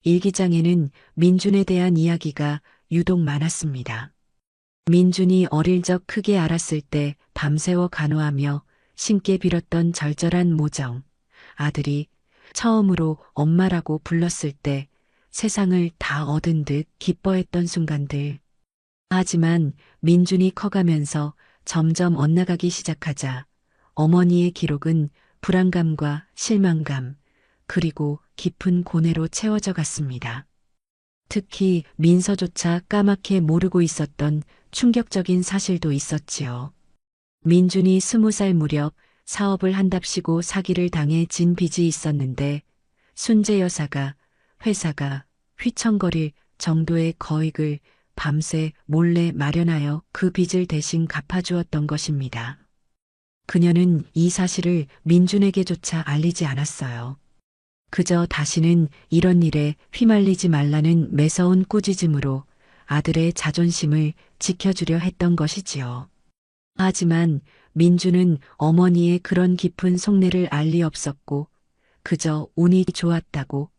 A: 일기장에는 민준에 대한 이야기가 유독 많았습니다. 민준이 어릴 적 크게 알았을 때 밤새워 간호하며 신께 빌었던 절절한 모정, 아들이 처음으로 엄마라고 불렀을 때 세상을 다 얻은 듯 기뻐했던 순간들. 하지만 민준이 커가면서 점점 엇나가기 시작하자 어머니의 기록은 불안감과 실망감, 그리고 깊은 고뇌로 채워져 갔습니다. 특히 민서조차 까맣게 모르고 있었던 충격적인 사실도 있었지요. 민준이 20살 무렵 사업을 한답시고 사기를 당해 진 빚이 있었는데 순재 여사가 회사가 휘청거릴 정도의 거액을 밤새 몰래 마련하여 그 빚을 대신 갚아주었던 것입니다. 그녀는 이 사실을 민준에게조차 알리지 않았어요. 그저 다시는 이런 일에 휘말리지 말라는 매서운 꾸짖음으로 아들의 자존심을 지켜주려 했던 것이지요. 하지만 민준은 어머니의 그런 깊은 속내를 알 리 없었고 그저 운이 좋았다고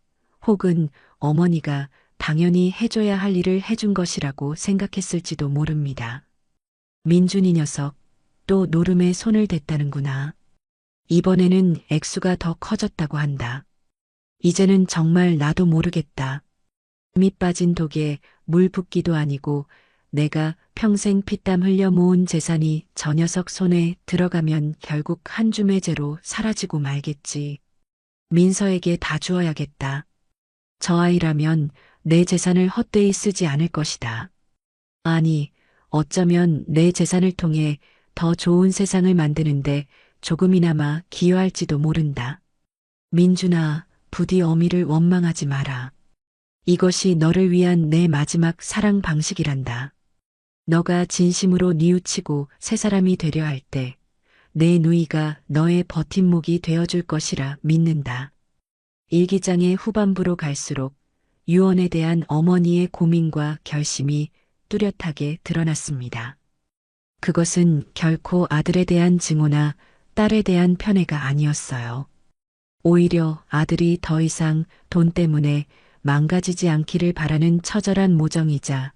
A: 혹은 어머니가 당연히 해줘야 할 일을 해준 것이라고 생각했을지도 모릅니다. 민준이 녀석 또 노름에 손을 댔다는구나. 이번에는 액수가 더 커졌다고 한다. 이제는 정말 나도 모르겠다. 힘이 빠진 독에 물 붓기도 아니고 내가 평생 피땀 흘려 모은 재산이 저 녀석 손에 들어가면 결국 한 줌의 재로 사라지고 말겠지. 민서에게 다 주어야겠다. 저 아이라면 내 재산을 헛되이 쓰지 않을 것이다. 아니, 어쩌면 내 재산을 통해 더 좋은 세상을 만드는데 조금이나마 기여할지도 모른다. 민준아, 부디 어미를 원망하지 마라. 이것이 너를 위한 내 마지막 사랑 방식이란다. 너가 진심으로 뉘우치고 새 사람이 되려 할 때 내 누이가 너의 버팀목이 되어줄 것이라 믿는다. 일기장의 후반부로 갈수록 유언에 대한 어머니의 고민과 결심이 뚜렷하게 드러났습니다. 그것은 결코 아들에 대한 증오나 딸에 대한 편애가 아니었어요. 오히려 아들이 더 이상 돈 때문에 망가지지 않기를 바라는 처절한 모정이자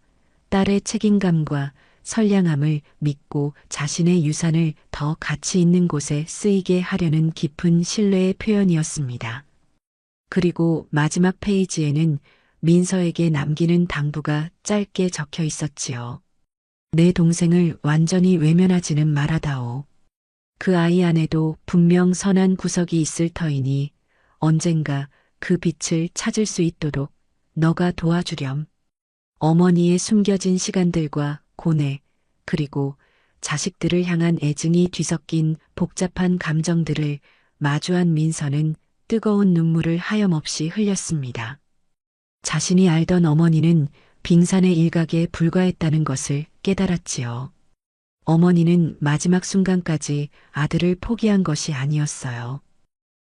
A: 딸의 책임감과 선량함을 믿고 자신의 유산을 더 가치 있는 곳에 쓰이게 하려는 깊은 신뢰의 표현이었습니다. 그리고 마지막 페이지에는 민서에게 남기는 당부가 짧게 적혀 있었지요. 내 동생을 완전히 외면하지는 말아다오. 그 아이 안에도 분명 선한 구석이 있을 터이니 언젠가 그 빛을 찾을 수 있도록 너가 도와주렴. 어머니의 숨겨진 시간들과 고뇌, 그리고 자식들을 향한 애증이 뒤섞인 복잡한 감정들을 마주한 민서는 뜨거운 눈물을 하염없이 흘렸습니다. 자신이 알던 어머니는 빙산의 일각에 불과했다는 것을 깨달았지요. 어머니는 마지막 순간까지 아들을 포기한 것이 아니었어요.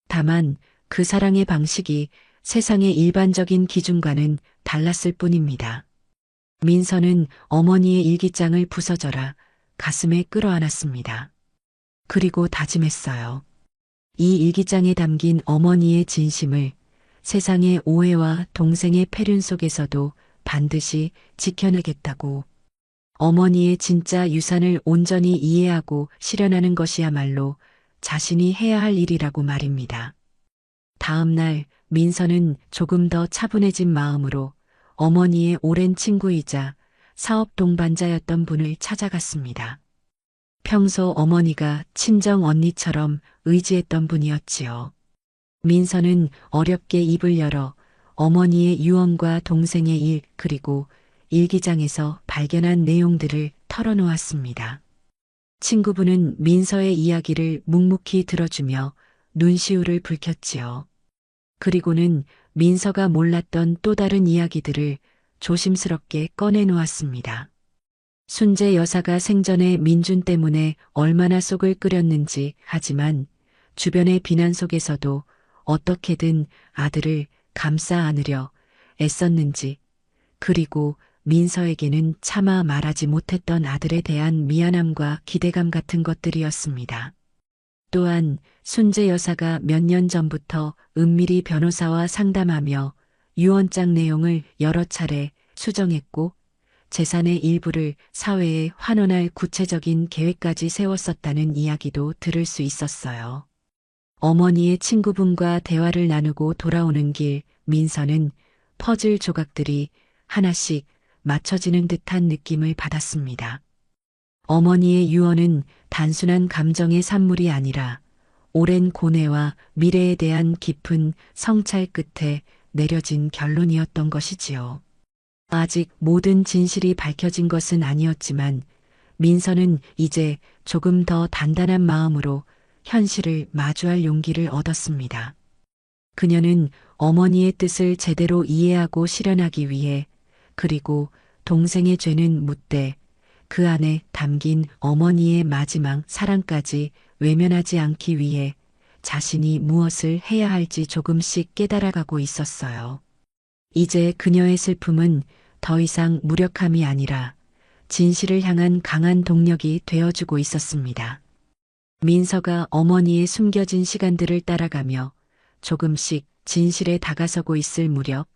A: 다만 그 사랑의 방식이 세상의 일반적인 기준과는 달랐을 뿐입니다. 민서는 어머니의 일기장을 부서져라 가슴에 끌어안았습니다. 그리고 다짐했어요. 이 일기장에 담긴 어머니의 진심을 세상의 오해와 동생의 패륜 속에서도 반드시 지켜내겠다고. 어머니의 진짜 유산을 온전히 이해하고 실현하는 것이야말로 자신이 해야 할 일이라고 말입니다. 다음 날 민서는 조금 더 차분해진 마음으로 어머니의 오랜 친구이자 사업 동반자였던 분을 찾아갔습니다. 평소 어머니가 친정 언니처럼 의지했던 분이었지요. 민서는 어렵게 입을 열어 어머니의 유언과 동생의 일 그리고 일기장에서 발견한 내용들을 털어놓았습니다. 친구분은 민서의 이야기를 묵묵히 들어주며 눈시울을 붉혔지요. 그리고는 민서가 몰랐던 또 다른 이야기들을 조심스럽게 꺼내놓았습니다. 순재 여사가 생전에 민준 때문에 얼마나 속을 끓였는지, 하지만 주변의 비난 속에서도 어떻게든 아들을 감싸 안으려 애썼는지, 그리고 민서에게는 차마 말하지 못했던 아들에 대한 미안함과 기대감 같은 것들이었습니다. 또한 순재 여사가 몇 년 전부터 은밀히 변호사와 상담하며 유언장 내용을 여러 차례 수정했고 재산의 일부를 사회에 환원할 구체적인 계획까지 세웠었다는 이야기도 들을 수 있었어요. 어머니의 친구분과 대화를 나누고 돌아오는 길 민서는 퍼즐 조각들이 하나씩 맞춰지는 듯한 느낌을 받았습니다. 어머니의 유언은 단순한 감정의 산물이 아니라 오랜 고뇌와 미래에 대한 깊은 성찰 끝에 내려진 결론이었던 것이지요. 아직 모든 진실이 밝혀진 것은 아니었지만 민서는 이제 조금 더 단단한 마음으로 현실을 마주할 용기를 얻었습니다. 그녀는 어머니의 뜻을 제대로 이해하고 실현하기 위해 그리고 동생의 죄는 묻되 그 안에 담긴 어머니의 마지막 사랑까지 외면하지 않기 위해 자신이 무엇을 해야 할지 조금씩 깨달아가고 있었어요. 이제 그녀의 슬픔은 더 이상 무력함이 아니라 진실을 향한 강한 동력이 되어주고 있었습니다. 민서가 어머니의 숨겨진 시간들을 따라가며 조금씩 진실에 다가서고 있을 무렵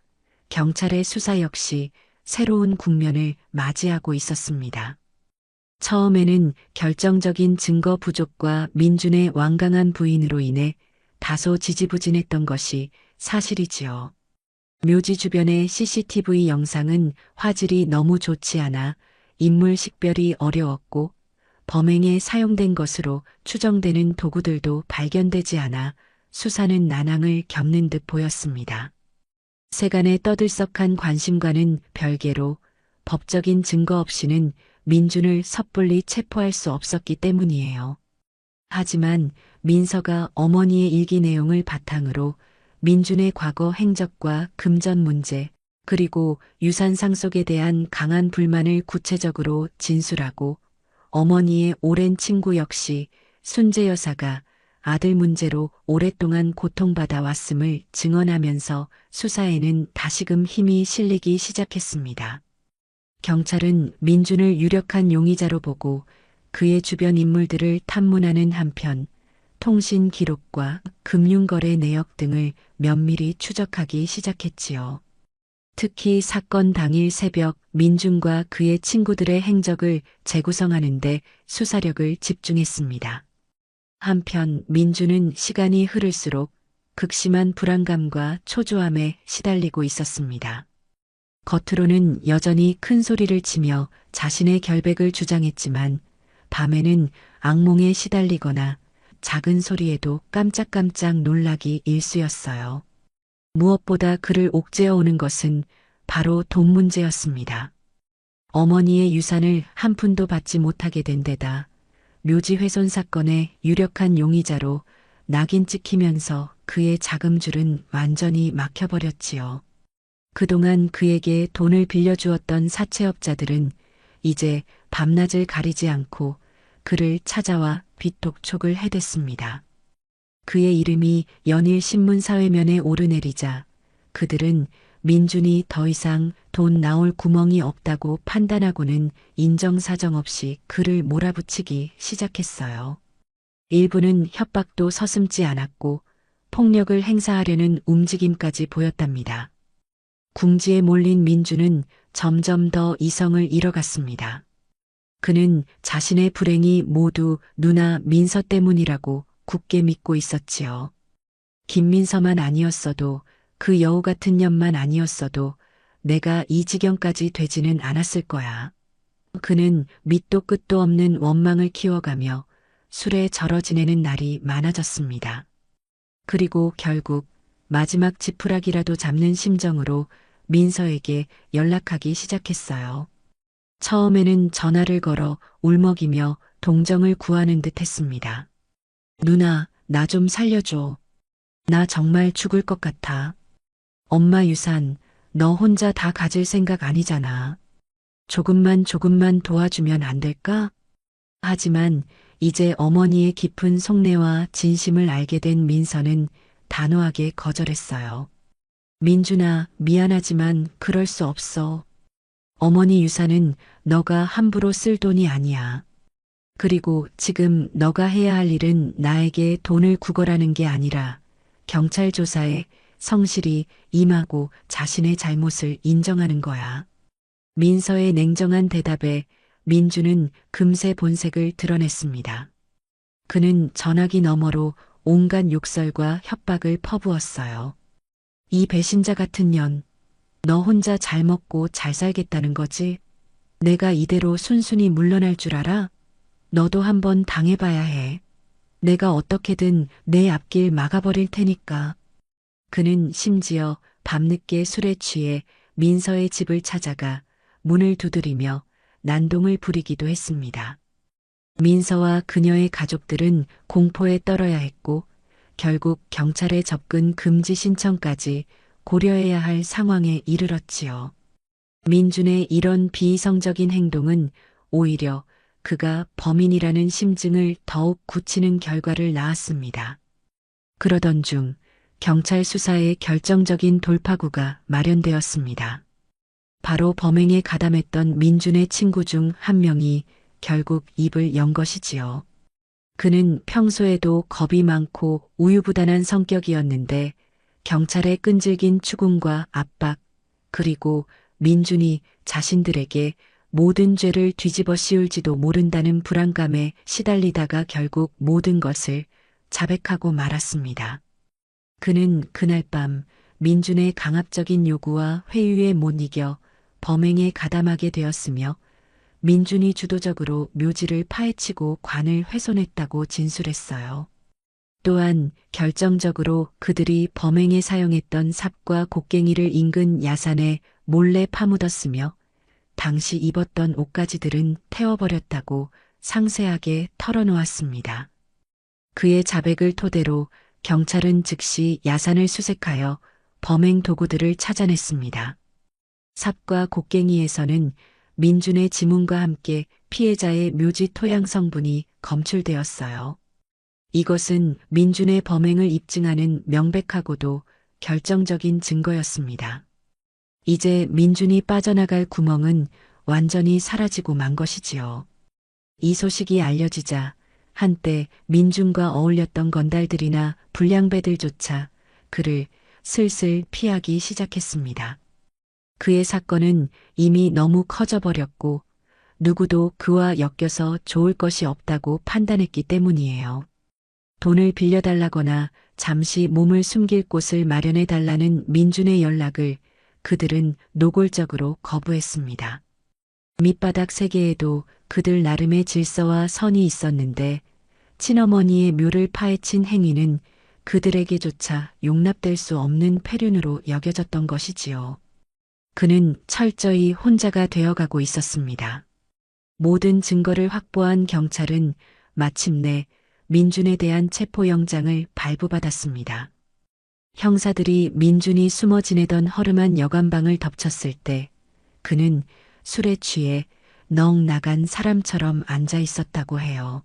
A: 경찰의 수사 역시 새로운 국면을 맞이하고 있었습니다. 처음에는 결정적인 증거 부족과 민준의 완강한 부인으로 인해 다소 지지부진했던 것이 사실이지요. 묘지 주변의 CCTV 영상은 화질이 너무 좋지 않아 인물 식별이 어려웠고 범행에 사용된 것으로 추정되는 도구들도 발견되지 않아 수사는 난항을 겪는 듯 보였습니다. 세간의 떠들썩한 관심과는 별개로 법적인 증거 없이는 민준을 섣불리 체포할 수 없었기 때문이에요. 하지만 민서가 어머니의 일기 내용을 바탕으로 민준의 과거 행적과 금전 문제, 그리고 유산 상속에 대한 강한 불만을 구체적으로 진술하고 어머니의 오랜 친구 역시 순재 여사가 아들 문제로 오랫동안 고통받아 왔음을 증언하면서 수사에는 다시금 힘이 실리기 시작했습니다. 경찰은 민준을 유력한 용의자로 보고 그의 주변 인물들을 탐문하는 한편 통신 기록과 금융거래 내역 등을 면밀히 추적하기 시작했지요. 특히 사건 당일 새벽 민준과 그의 친구들의 행적을 재구성하는 데 수사력을 집중했습니다. 한편 민준은 시간이 흐를수록 극심한 불안감과 초조함에 시달리고 있었습니다. 겉으로는 여전히 큰 소리를 치며 자신의 결백을 주장했지만 밤에는 악몽에 시달리거나 작은 소리에도 깜짝깜짝 놀라기 일쑤였어요. 무엇보다 그를 옥죄어오는 것은 바로 돈 문제였습니다. 어머니의 유산을 한 푼도 받지 못하게 된 데다 묘지 훼손 사건의 유력한 용의자로 낙인 찍히면서 그의 자금줄은 완전히 막혀버렸지요. 그동안 그에게 돈을 빌려주었던 사채업자들은 이제 밤낮을 가리지 않고 그를 찾아와 빚독촉을 해댔습니다. 그의 이름이 연일 신문 사회면에 오르내리자 그들은 민준이 더 이상 돈 나올 구멍이 없다고 판단하고는 인정사정 없이 그를 몰아붙이기 시작했어요. 일부는 협박도 서슴지 않았고 폭력을 행사하려는 움직임까지 보였답니다. 궁지에 몰린 민준은 점점 더 이성을 잃어갔습니다. 그는 자신의 불행이 모두 누나 민서 때문이라고 굳게 믿고 있었지요. 김민서만 아니었어도 그 여우 같은 년만 아니었어도 내가 이 지경까지 되지는 않았을 거야. 그는 밑도 끝도 없는 원망을 키워가며 술에 절어 지내는 날이 많아졌습니다. 그리고 결국 마지막 지푸라기라도 잡는 심정으로 민서에게 연락하기 시작했어요. 처음에는 전화를 걸어 울먹이며 동정을 구하는 듯 했습니다. 누나, 나 좀 살려줘. 나 정말 죽을 것 같아. 엄마 유산, 너 혼자 다 가질 생각 아니잖아. 조금만 도와주면 안 될까? 하지만 이제 어머니의 깊은 속내와 진심을 알게 된 민서는 단호하게 거절했어요. 민준아, 미안하지만 그럴 수 없어. 어머니 유산은 너가 함부로 쓸 돈이 아니야. 그리고 지금 너가 해야 할 일은 나에게 돈을 구걸하는 게 아니라 경찰 조사에 성실히 임하고 자신의 잘못을 인정하는 거야. 민서의 냉정한 대답에 민준은 금세 본색을 드러냈습니다. 그는 전화기 너머로 온갖 욕설과 협박을 퍼부었어요. 이 배신자 같은 년, 너 혼자 잘 먹고 잘 살겠다는 거지? 내가 이대로 순순히 물러날 줄 알아? 너도 한번 당해봐야 해. 내가 어떻게든 내 앞길 막아버릴 테니까. 그는 심지어 밤늦게 술에 취해 민서의 집을 찾아가 문을 두드리며 난동을 부리기도 했습니다. 민서와 그녀의 가족들은 공포에 떨어야 했고 결국 경찰의 접근 금지 신청까지 고려해야 할 상황에 이르렀지요. 민준의 이런 비이성적인 행동은 오히려 그가 범인이라는 심증을 더욱 굳히는 결과를 낳았습니다. 그러던 중 경찰 수사에 결정적인 돌파구가 마련되었습니다. 바로 범행에 가담했던 민준의 친구 중 한 명이 결국 입을 연 것이지요. 그는 평소에도 겁이 많고 우유부단한 성격이었는데 경찰의 끈질긴 추궁과 압박, 그리고 민준이 자신들에게 모든 죄를 뒤집어 씌울지도 모른다는 불안감에 시달리다가 결국 모든 것을 자백하고 말았습니다. 그는 그날 밤 민준의 강압적인 요구와 회유에 못 이겨 범행에 가담하게 되었으며 민준이 주도적으로 묘지를 파헤치고 관을 훼손했다고 진술했어요. 또한 결정적으로 그들이 범행에 사용했던 삽과 곡괭이를 인근 야산에 몰래 파묻었으며 당시 입었던 옷가지들은 태워버렸다고 상세하게 털어놓았습니다. 그의 자백을 토대로 경찰은 즉시 야산을 수색하여 범행 도구들을 찾아냈습니다. 삽과 곡괭이에서는 민준의 지문과 함께 피해자의 묘지 토양 성분이 검출되었어요. 이것은 민준의 범행을 입증하는 명백하고도 결정적인 증거였습니다. 이제 민준이 빠져나갈 구멍은 완전히 사라지고 만 것이지요. 이 소식이 알려지자 한때 민준과 어울렸던 건달들이나 불량배들조차 그를 슬슬 피하기 시작했습니다. 그의 사건은 이미 너무 커져버렸고 누구도 그와 엮여서 좋을 것이 없다고 판단했기 때문이에요. 돈을 빌려달라거나 잠시 몸을 숨길 곳을 마련해 달라는 민준의 연락을 그들은 노골적으로 거부했습니다. 밑바닥 세계에도 그들 나름의 질서와 선이 있었는데 친어머니의 묘를 파헤친 행위는 그들에게조차 용납될 수 없는 폐륜으로 여겨졌던 것이지요. 그는 철저히 혼자가 되어가고 있었습니다. 모든 증거를 확보한 경찰은 마침내 민준에 대한 체포영장을 발부받았습니다. 형사들이 민준이 숨어 지내던 허름한 여관방을 덮쳤을 때 그는 술에 취해 넋 나간 사람처럼 앉아 있었다고 해요.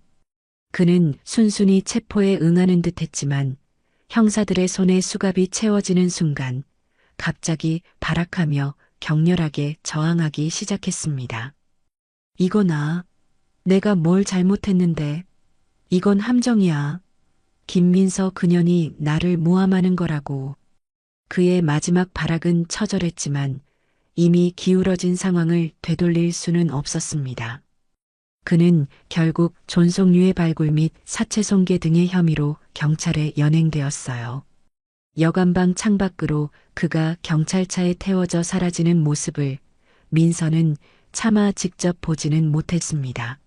A: 그는 순순히 체포에 응하는 듯 했지만 형사들의 손에 수갑이 채워지는 순간 갑자기 발악하며 격렬하게 저항하기 시작했습니다. 이거나 내가 뭘 잘못했는데 이건 함정이야. 김민서 그년이 나를 모함하는 거라고. 그의 마지막 발악은 처절했지만 이미 기울어진 상황을 되돌릴 수는 없었습니다. 그는 결국 존속유해 발굴 및 사체 손괴 등의 혐의로 경찰에 연행되었어요. 여관방 창밖으로 그가 경찰차에 태워져 사라지는 모습을 민서는 차마 직접 보지는 못했습니다.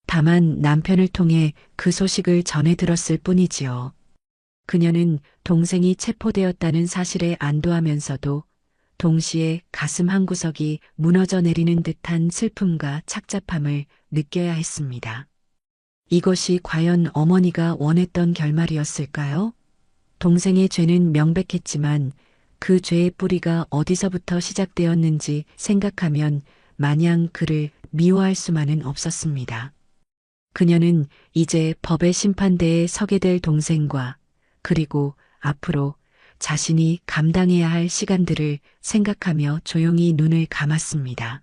A: 다만 남편을 통해 그 소식을 전해 들었을 뿐이지요. 그녀는 동생이 체포되었다는 사실에 안도하면서도 동시에 가슴 한구석이 무너져 내리는 듯한 슬픔과 착잡함을 느껴야 했습니다. 이것이 과연 어머니가 원했던 결말이었을까요? 동생의 죄는 명백했지만 그 죄의 뿌리가 어디서부터 시작되었는지 생각하면 마냥 그를 미워할 수만은 없었습니다. 그녀는 이제 법의 심판대에 서게 될 동생과 그리고 앞으로 자신이 감당해야 할 시간들을 생각하며 조용히 눈을 감았습니다.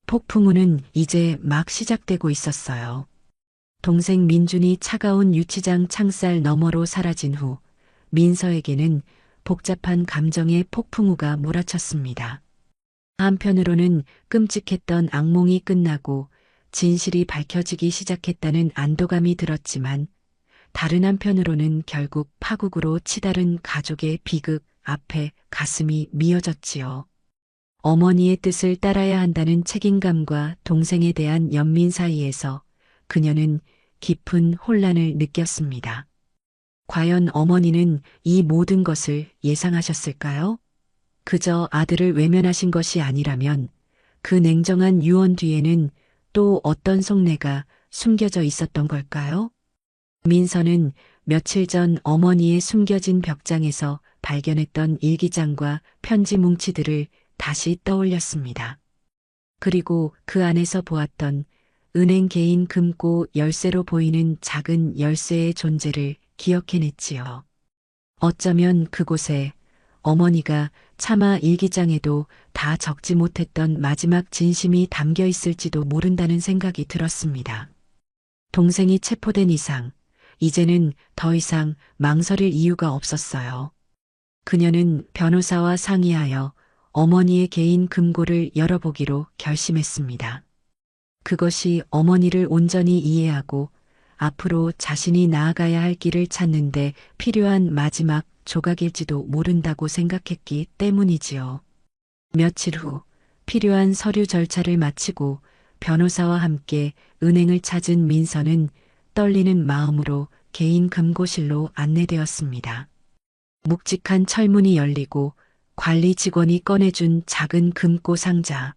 A: 폭풍우는 이제 막 시작되고 있었어요. 동생 민준이 차가운 유치장 창살 너머로 사라진 후 민서에게는 복잡한 감정의 폭풍우가 몰아쳤습니다. 한편으로는 끔찍했던 악몽이 끝나고 진실이 밝혀지기 시작했다는 안도감이 들었지만 다른 한편으로는 결국 파국으로 치달은 가족의 비극 앞에 가슴이 미어졌지요. 어머니의 뜻을 따라야 한다는 책임감과 동생에 대한 연민 사이에서 그녀는 깊은 혼란을 느꼈습니다. 과연 어머니는 이 모든 것을 예상하셨을까요? 그저 아들을 외면하신 것이 아니라면 그 냉정한 유언 뒤에는 또 어떤 속내가 숨겨져 있었던 걸까요? 민서는 며칠 전 어머니의 숨겨진 벽장에서 발견했던 일기장과 편지 뭉치들을 다시 떠올렸습니다. 그리고 그 안에서 보았던 은행 개인 금고 열쇠로 보이는 작은 열쇠의 존재를 기억해냈지요. 어쩌면 그곳에 어머니가 차마 일기장에도 다 적지 못했던 마지막 진심이 담겨 있을지도 모른다는 생각이 들었습니다. 동생이 체포된 이상, 이제는 더 이상 망설일 이유가 없었어요. 그녀는 변호사와 상의하여 어머니의 개인 금고를 열어보기로 결심했습니다. 그것이 어머니를 온전히 이해하고 앞으로 자신이 나아가야 할 길을 찾는데 필요한 마지막 조각일지도 모른다고 생각했기 때문이지요. 며칠 후 필요한 서류 절차를 마치고 변호사와 함께 은행을 찾은 민서는 떨리는 마음으로 개인 금고실로 안내되었습니다. 묵직한 철문이 열리고 관리 직원이 꺼내준 작은 금고 상자.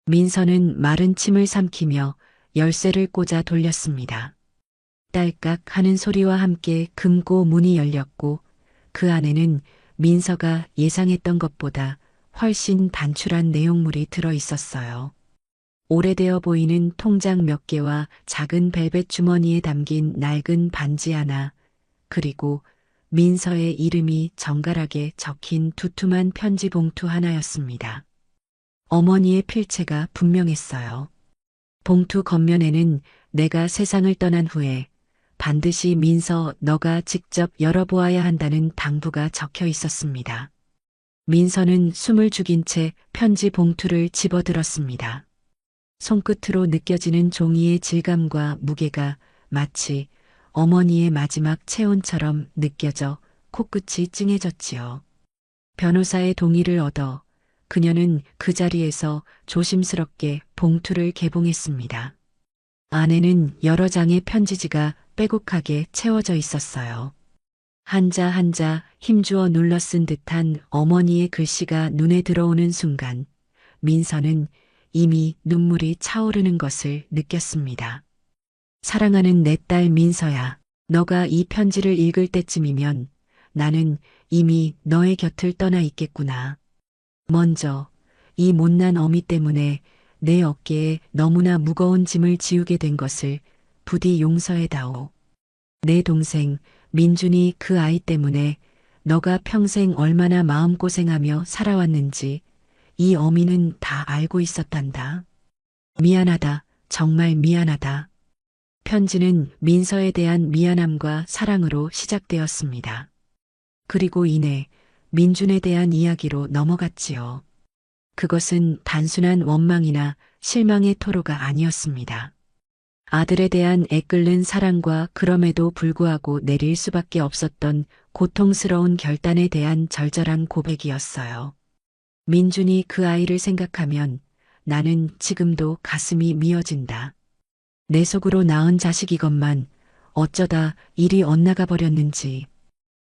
A: 민서는 마른 침을 삼키며 열쇠를 꽂아 돌렸습니다. 딸깍 하는 소리와 함께 금고 문이 열렸고 그 안에는 민서가 예상했던 것보다 훨씬 단출한 내용물이 들어 있었어요. 오래되어 보이는 통장 몇 개와 작은 벨벳 주머니에 담긴 낡은 반지 하나, 그리고 민서의 이름이 정갈하게 적힌 두툼한 편지 봉투 하나였습니다. 어머니의 필체가 분명했어요. 봉투 겉면에는 내가 세상을 떠난 후에 반드시 민서 너가 직접 열어보아야 한다는 당부가 적혀 있었습니다. 민서는 숨을 죽인 채 편지 봉투를 집어들었습니다. 손끝으로 느껴지는 종이의 질감과 무게가 마치 어머니의 마지막 체온처럼 느껴져 코끝이 찡해졌지요. 변호사의 동의를 얻어 그녀는 그 자리에서 조심스럽게 봉투를 개봉했습니다. 안에는 여러 장의 편지지가 빼곡하게 채워져 있었어요. 한자 한자 힘주어 눌러 쓴 듯한 어머니의 글씨가 눈에 들어오는 순간 민서는 이미 눈물이 차오르는 것을 느꼈습니다. 사랑하는 내 딸 민서야, 너가 이 편지를 읽을 때쯤이면 나는 이미 너의 곁을 떠나 있겠구나. 먼저 이 못난 어미 때문에 내 어깨에 너무나 무거운 짐을 지우게 된 것을 부디 용서해다오. 내 동생 민준이 그 아이 때문에 너가 평생 얼마나 마음고생하며 살아왔는지 이 어미는 다 알고 있었단다. 미안하다. 정말 미안하다. 편지는 민서에 대한 미안함과 사랑으로 시작되었습니다. 그리고 이내 민준에 대한 이야기로 넘어갔지요. 그것은 단순한 원망이나 실망의 토로가 아니었습니다. 아들에 대한 애끓는 사랑과 그럼에도 불구하고 내릴 수밖에 없었던 고통스러운 결단에 대한 절절한 고백이었어요. 민준이 그 아이를 생각하면 나는 지금도 가슴이 미어진다. 내 속으로 낳은 자식이건만 어쩌다 일이 엇나가 버렸는지.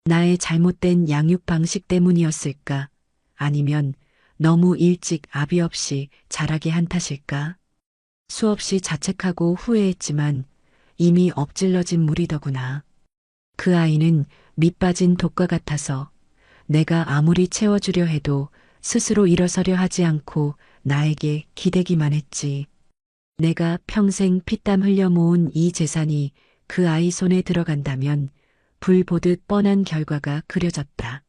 A: 나의 잘못된 양육 방식 때문이었을까? 아니면 너무 일찍 아비 없이 자라게 한 탓일까? 수없이 자책하고 후회했지만 이미 엎질러진 물이더구나. 그 아이는 밑빠진 독과 같아서 내가 아무리 채워주려 해도 스스로 일어서려 하지 않고 나에게 기대기만 했지. 내가 평생 피땀 흘려 모은 이 재산이 그 아이 손에 들어간다면 불 보듯 뻔한 결과가 그려졌다.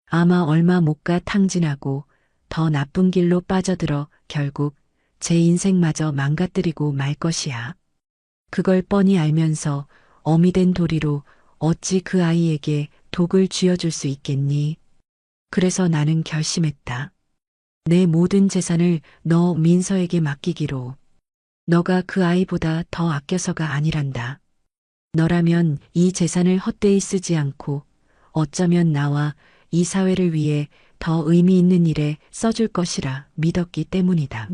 A: 아마 얼마 못 가 탕진하고 더 나쁜 길로 빠져들어 결국 제 인생마저 망가뜨리고 말 것이야. 그걸 뻔히 알면서 어미 된 도리로 어찌 그 아이에게 독을 쥐어줄 수 있겠니? 그래서 나는 결심했다. 내 모든 재산을 너 민서에게 맡기기로. 너가 그 아이보다 더 아껴서가 아니란다. 너라면 이 재산을 헛되이 쓰지 않고 어쩌면 나와 이 사회를 위해 더 의미 있는 일에 써줄 것이라 믿었기 때문이다.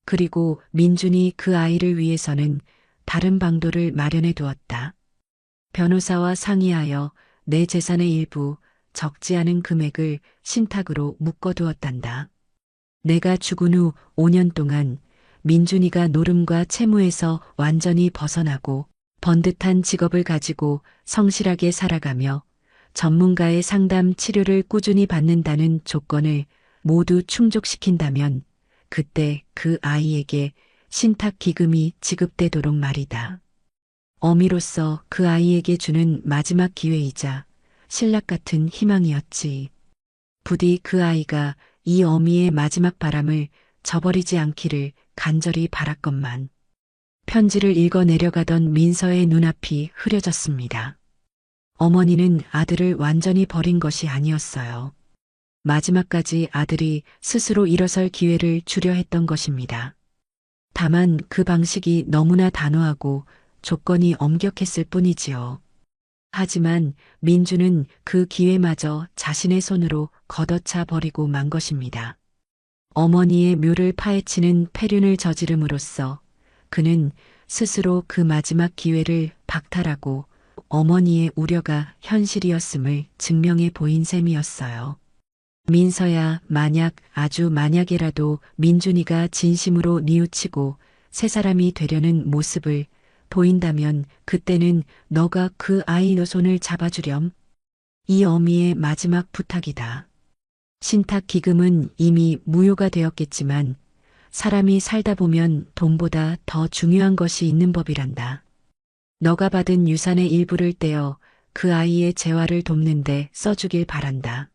A: 그리고 민준이 그 아이를 위해서는 다른 방도를 마련해 두었다. 변호사와 상의하여 내 재산의 일부 적지 않은 금액을 신탁으로 묶어두었단다. 내가 죽은 후 5년 동안 민준이가 노름과 채무에서 완전히 벗어나고 번듯한 직업을 가지고 성실하게 살아가며 전문가의 상담 치료를 꾸준히 받는다는 조건을 모두 충족시킨다면 그때 그 아이에게 신탁 기금이 지급되도록 말이다. 어미로서 그 아이에게 주는 마지막 기회이자 신락 같은 희망이었지. 부디 그 아이가 이 어미의 마지막 바람을 저버리지 않기를 간절히 바랐건만. 편지를 읽어 내려가던 민서의 눈앞이 흐려졌습니다. 어머니는 아들을 완전히 버린 것이 아니었어요. 마지막까지 아들이 스스로 일어설 기회를 주려 했던 것입니다. 다만 그 방식이 너무나 단호하고 조건이 엄격했을 뿐이지요. 하지만 민주는 그 기회마저 자신의 손으로 걷어차 버리고 만 것입니다. 어머니의 묘를 파헤치는 패륜을 저지름으로써 그는 스스로 그 마지막 기회를 박탈하고 어머니의 우려가 현실이었음을 증명해 보인 셈이었어요. 민서야, 만약 아주 만약에라도 민준이가 진심으로 뉘우치고 새 사람이 되려는 모습을 보인다면 그때는 너가 그 아이의 손을 잡아주렴. 이 어미의 마지막 부탁이다. 신탁 기금은 이미 무효가 되었겠지만 사람이 살다 보면 돈보다 더 중요한 것이 있는 법이란다. 너가 받은 유산의 일부를 떼어 그 아이의 재활을 돕는데 써주길 바란다.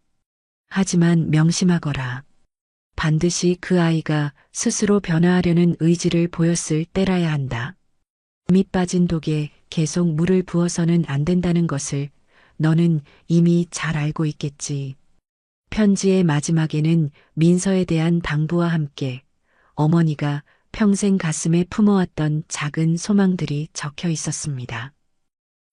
A: 하지만 명심하거라. 반드시 그 아이가 스스로 변화하려는 의지를 보였을 때라야 한다. 밑 빠진 독에 계속 물을 부어서는 안 된다는 것을 너는 이미 잘 알고 있겠지. 편지의 마지막에는 민서에 대한 당부와 함께 어머니가 평생 가슴에 품어왔던 작은 소망들이 적혀 있었습니다.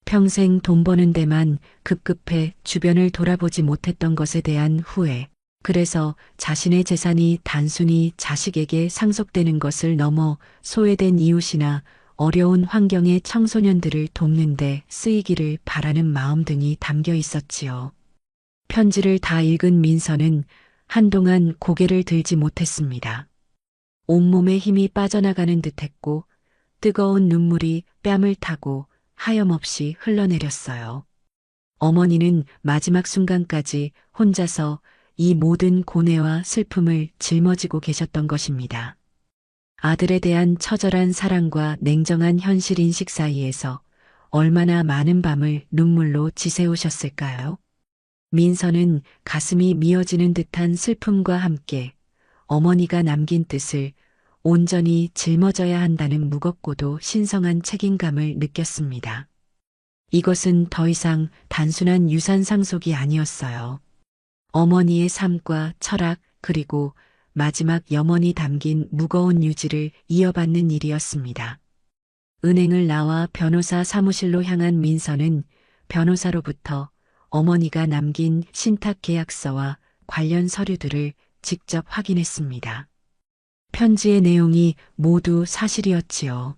A: 평생 돈 버는 데만 급급해 주변을 돌아보지 못했던 것에 대한 후회. 그래서 자신의 재산이 단순히 자식에게 상속되는 것을 넘어 소외된 이웃이나 어려운 환경의 청소년들을 돕는 데 쓰이기를 바라는 마음 등이 담겨 있었지요. 편지를 다 읽은 민서는 한동안 고개를 들지 못했습니다. 온몸에 힘이 빠져나가는 듯했고 뜨거운 눈물이 뺨을 타고 하염없이 흘러내렸어요. 어머니는 마지막 순간까지 혼자서 이 모든 고뇌와 슬픔을 짊어지고 계셨던 것입니다. 아들에 대한 처절한 사랑과 냉정한 현실 인식 사이에서 얼마나 많은 밤을 눈물로 지새우셨을까요? 민서는 가슴이 미어지는 듯한 슬픔과 함께 어머니가 남긴 뜻을 온전히 짊어져야 한다는 무겁고도 신성한 책임감을 느꼈습니다. 이것은 더 이상 단순한 유산 상속이 아니었어요. 어머니의 삶과 철학 그리고 마지막 염원이 담긴 무거운 유지를 이어받는 일이었습니다. 은행을 나와 변호사 사무실로 향한 민서는 변호사로부터 어머니가 남긴 신탁 계약서와 관련 서류들을 직접 확인했습니다. 편지의 내용이 모두 사실이었지요.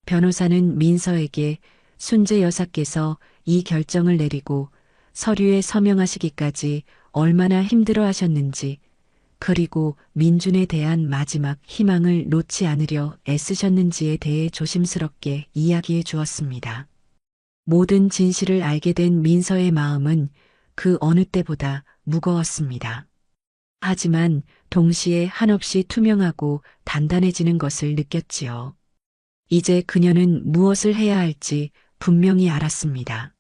A: 변호사는 민서에게 순재 여사께서 이 결정을 내리고 서류에 서명하시기까지 얼마나 힘들어 하셨는지, 그리고 민준에 대한 마지막 희망을 놓지 않으려 애쓰셨는지에 대해 조심스럽게 이야기해 주었습니다. 모든 진실을 알게 된 민서의 마음은 그 어느 때보다 무거웠습니다. 하지만 동시에 한없이 투명하고 단단해지는 것을 느꼈지요. 이제 그녀는 무엇을 해야 할지 분명히 알았습니다.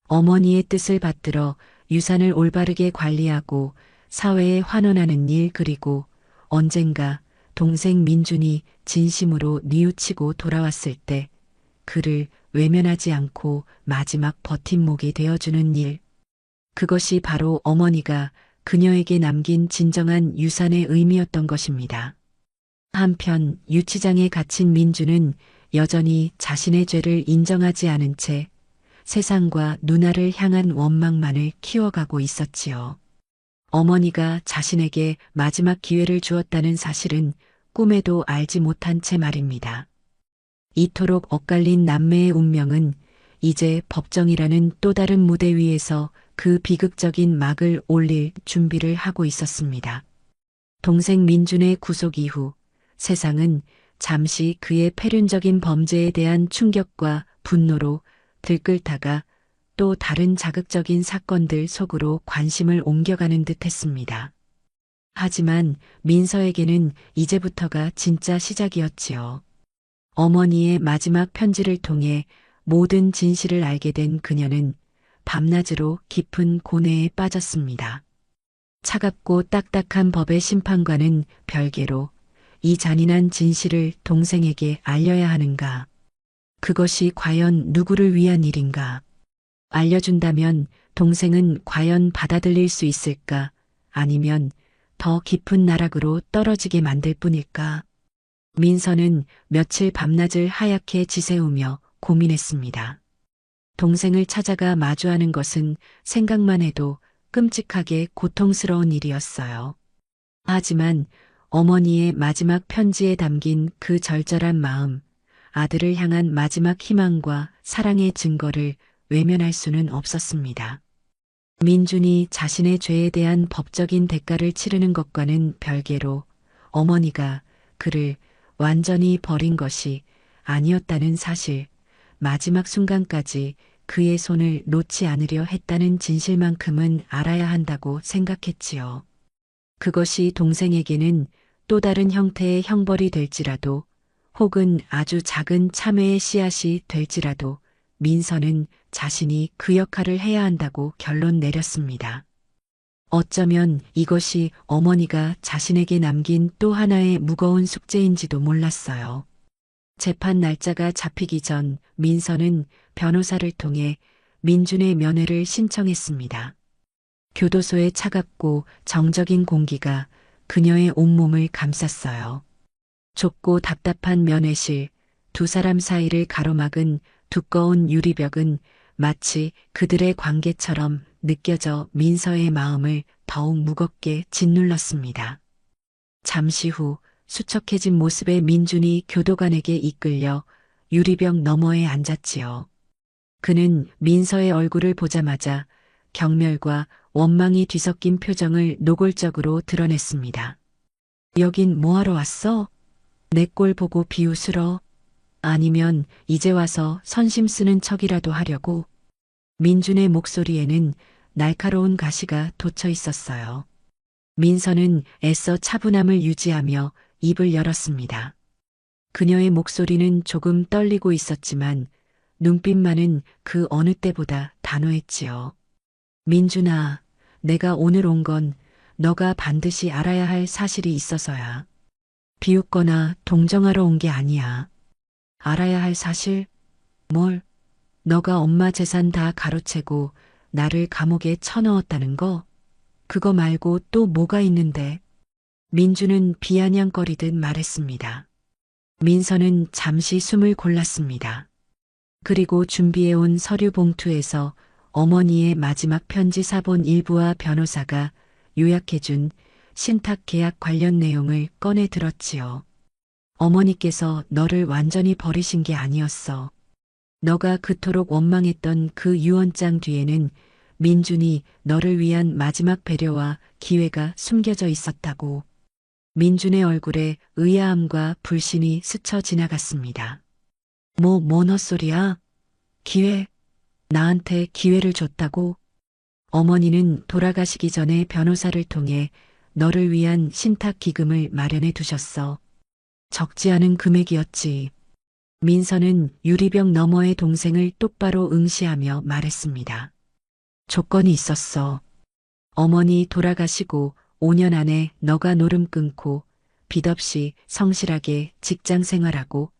A: 어머니의 뜻을 받들어 유산을 올바르게 관리하고 사회에 환원하는 일, 그리고 언젠가 동생 민준이 진심으로 뉘우치고 돌아왔을 때 그를 외면하지 않고 마지막 버팀목이 되어주는 일. 그것이 바로 어머니가 그녀에게 남긴 진정한 유산의 의미였던 것입니다. 한편 유치장에 갇힌 민주는 여전히 자신의 죄를 인정하지 않은 채 세상과 누나를 향한 원망만을 키워가고 있었지요. 어머니가 자신에게 마지막 기회를 주었다는 사실은 꿈에도 알지 못한 채 말입니다. 이토록 엇갈린 남매의 운명은 이제 법정이라는 또 다른 무대 위에서 그 비극적인 막을 올릴 준비를 하고 있었습니다. 동생 민준의 구속 이후 세상은 잠시 그의 패륜적인 범죄에 대한 충격과 분노로 들끓다가 또 다른 자극적인 사건들 속으로 관심을 옮겨가는 듯 했습니다. 하지만 민서에게는 이제부터가 진짜 시작이었지요. 어머니의 마지막 편지를 통해 모든 진실을 알게 된 그녀는 밤낮으로 깊은 고뇌에 빠졌습니다. 차갑고 딱딱한 법의 심판과는 별개로 이 잔인한 진실을 동생에게 알려야 하는가? 그것이 과연 누구를 위한 일인가? 알려준다면 동생은 과연 받아들일 수 있을까? 아니면 더 깊은 나락으로 떨어지게 만들 뿐일까? 민서는 며칠 밤낮을 하얗게 지새우며 고민했습니다. 동생을 찾아가 마주하는 것은 생각만 해도 끔찍하게 고통스러운 일이었어요. 하지만 어머니의 마지막 편지에 담긴 그 절절한 마음, 아들을 향한 마지막 희망과 사랑의 증거를 외면할 수는 없었습니다. 민준이 자신의 죄에 대한 법적인 대가를 치르는 것과는 별개로 어머니가 그를 완전히 버린 것이 아니었다는 사실, 마지막 순간까지 그의 손을 놓지 않으려 했다는 진실만큼은 알아야 한다고 생각했지요. 그것이 동생에게는 또 다른 형태의 형벌이 될지라도 혹은 아주 작은 참회의 씨앗이 될지라도 민서는 자신이 그 역할을 해야 한다고 결론 내렸습니다. 어쩌면 이것이 어머니가 자신에게 남긴 또 하나의 무거운 숙제인지도 몰랐어요. 재판 날짜가 잡히기 전 민서는 변호사를 통해 민준의 면회를 신청했습니다. 교도소의 차갑고 정적인 공기가 그녀의 온몸을 감쌌어요. 좁고 답답한 면회실, 두 사람 사이를 가로막은 두꺼운 유리벽은 마치 그들의 관계처럼 느껴져 민서의 마음을 더욱 무겁게 짓눌렀습니다. 잠시 후 수척해진 모습의 민준이 교도관에게 이끌려 유리벽 너머에 앉았지요. 그는 민서의 얼굴을 보자마자 경멸과 원망이 뒤섞인 표정을 노골적으로 드러냈습니다. 여긴 뭐하러 왔어? 내 꼴 보고 비웃으러? 아니면 이제 와서 선심 쓰는 척이라도 하려고? 민준의 목소리에는 날카로운 가시가 돋쳐 있었어요. 민서는 애써 차분함을 유지하며 입을 열었습니다. 그녀의 목소리는 조금 떨리고 있었지만 눈빛만은 그 어느 때보다 단호했지요. 민준아, 내가 오늘 온 건 너가 반드시 알아야 할 사실이 있어서야. 비웃거나 동정하러 온 게 아니야. 알아야 할 사실? 뭘? 너가 엄마 재산 다 가로채고 나를 감옥에 쳐넣었다는 거? 그거 말고 또 뭐가 있는데? 민주는 비아냥거리듯 말했습니다. 민서는 잠시 숨을 골랐습니다. 그리고 준비해온 서류 봉투에서 어머니의 마지막 편지 사본 일부와 변호사가 요약해준 신탁 계약 관련 내용을 꺼내 들었지요. 어머니께서 너를 완전히 버리신 게 아니었어. 너가 그토록 원망했던 그 유언장 뒤에는 민준이 너를 위한 마지막 배려와 기회가 숨겨져 있었다고. 민준의 얼굴에 의아함과 불신이 스쳐 지나갔습니다. 뭔 헛소리야? 기회? 나한테 기회를 줬다고? 어머니는 돌아가시기 전에 변호사를 통해 너를 위한 신탁 기금을 마련해 두셨어. 적지 않은 금액이었지. 민서는 유리병 너머의 동생을 똑바로 응시하며 말했습니다. 조건이 있었어. 어머니 돌아가시고 5년 안에 너가 노름 끊고 빚 없이 성실하게 직장 생활하고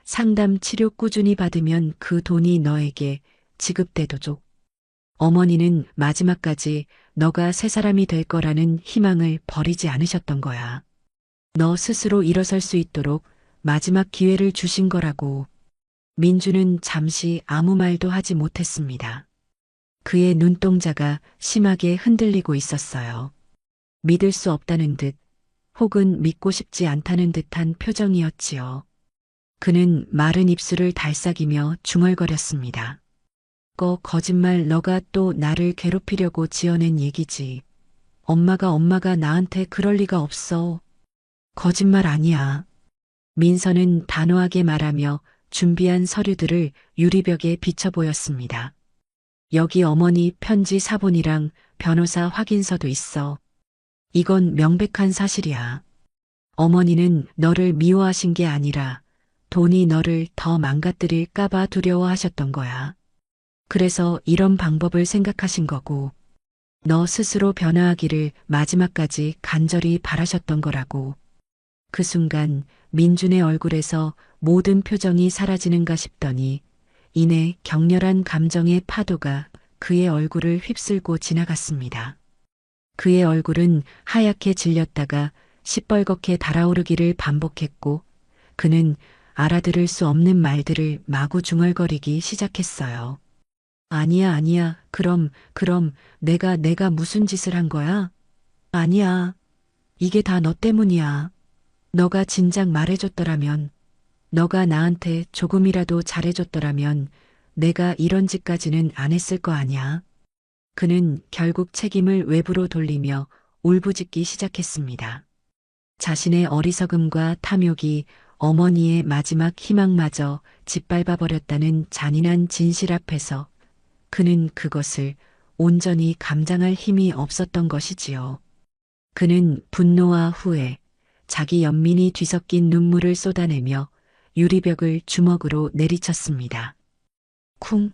A: 상담 치료 꾸준히 받으면 그 돈이 너에게 지급되도록. 어머니는 마지막까지 너가 새 사람이 될 거라는 희망을 버리지 않으셨던 거야. 너 스스로 일어설 수 있도록 마지막 기회를 주신 거라고. 민주는 잠시 아무 말도 하지 못했습니다. 그의 눈동자가 심하게 흔들리고 있었어요. 믿을 수 없다는 듯 혹은 믿고 싶지 않다는 듯한 표정이었지요. 그는 마른 입술을 달싹이며 중얼거렸습니다. 거짓말 너가 또 나를 괴롭히려고 지어낸 얘기지. 엄마가 나한테 그럴 리가 없어. 거짓말 아니야. 민서는 단호하게 말하며 준비한 서류들을 유리벽에 비춰 보였습니다. 여기 어머니 편지 사본이랑 변호사 확인서도 있어. 이건 명백한 사실이야. 어머니는 너를 미워하신 게 아니라 돈이 너를 더 망가뜨릴까봐 두려워하셨던 거야. 그래서 이런 방법을 생각하신 거고, 너 스스로 변화하기를 마지막까지 간절히 바라셨던 거라고. 그 순간 민준의 얼굴에서 모든 표정이 사라지는가 싶더니 이내 격렬한 감정의 파도가 그의 얼굴을 휩쓸고 지나갔습니다. 그의 얼굴은 하얗게 질렸다가 시뻘겋게 달아오르기를 반복했고 그는 알아들을 수 없는 말들을 마구 중얼거리기 시작했어요. 아니야, 아니야. 그럼 내가 무슨 짓을 한 거야? 아니야. 이게 다 너 때문이야. 너가 진작 말해줬더라면, 너가 나한테 조금이라도 잘해줬더라면 내가 이런 짓까지는 안 했을 거 아니야. 그는 결국 책임을 외부로 돌리며 울부짖기 시작했습니다. 자신의 어리석음과 탐욕이 어머니의 마지막 희망마저 짓밟아 버렸다는 잔인한 진실 앞에서 그는 그것을 온전히 감당할 힘이 없었던 것이지요. 그는 분노와 후회, 자기 연민이 뒤섞인 눈물을 쏟아내며 유리벽을 주먹으로 내리쳤습니다. 쿵,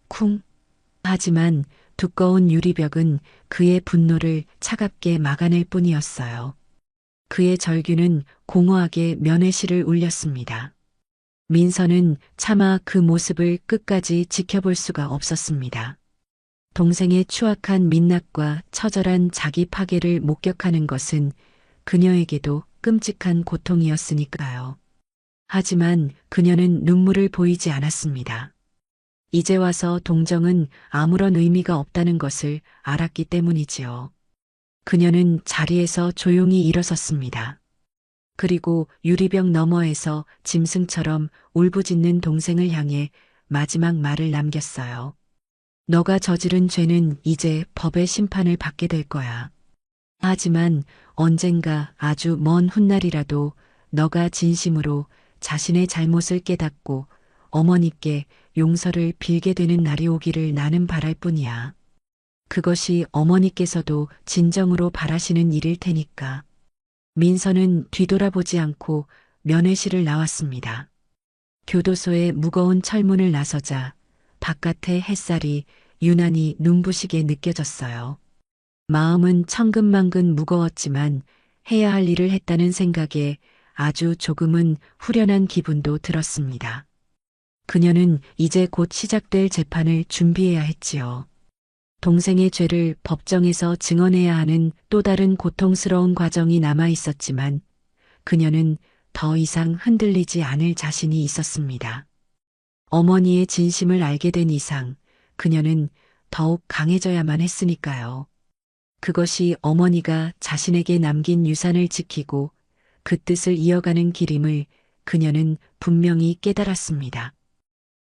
A: 쿵. 하지만 두꺼운 유리벽은 그의 분노를 차갑게 막아낼 뿐이었어요. 그의 절규는 공허하게 면회실을 울렸습니다. 민서는 차마 그 모습을 끝까지 지켜볼 수가 없었습니다. 동생의 추악한 민낯과 처절한 자기 파괴를 목격하는 것은 그녀에게도 끔찍한 고통이었으니까요. 하지만 그녀는 눈물을 보이지 않았습니다. 이제 와서 동정은 아무런 의미가 없다는 것을 알았기 때문이지요. 그녀는 자리에서 조용히 일어섰습니다. 그리고 유리병 너머에서 짐승처럼 울부짖는 동생을 향해 마지막 말을 남겼어요. 너가 저지른 죄는 이제 법의 심판을 받게 될 거야. 하지만 언젠가 아주 먼 훗날이라도 너가 진심으로 자신의 잘못을 깨닫고 어머니께 용서를 빌게 되는 날이 오기를 나는 바랄 뿐이야. 그것이 어머니께서도 진정으로 바라시는 일일 테니까. 민서는 뒤돌아보지 않고 면회실을 나왔습니다. 교도소의 무거운 철문을 나서자 바깥의 햇살이 유난히 눈부시게 느껴졌어요. 마음은 천근만근 무거웠지만 해야 할 일을 했다는 생각에 아주 조금은 후련한 기분도 들었습니다. 그녀는 이제 곧 시작될 재판을 준비해야 했지요. 동생의 죄를 법정에서 증언해야 하는 또 다른 고통스러운 과정이 남아 있었지만 그녀는 더 이상 흔들리지 않을 자신이 있었습니다. 어머니의 진심을 알게 된 이상 그녀는 더욱 강해져야만 했으니까요. 그것이 어머니가 자신에게 남긴 유산을 지키고 그 뜻을 이어가는 길임을 그녀는 분명히 깨달았습니다.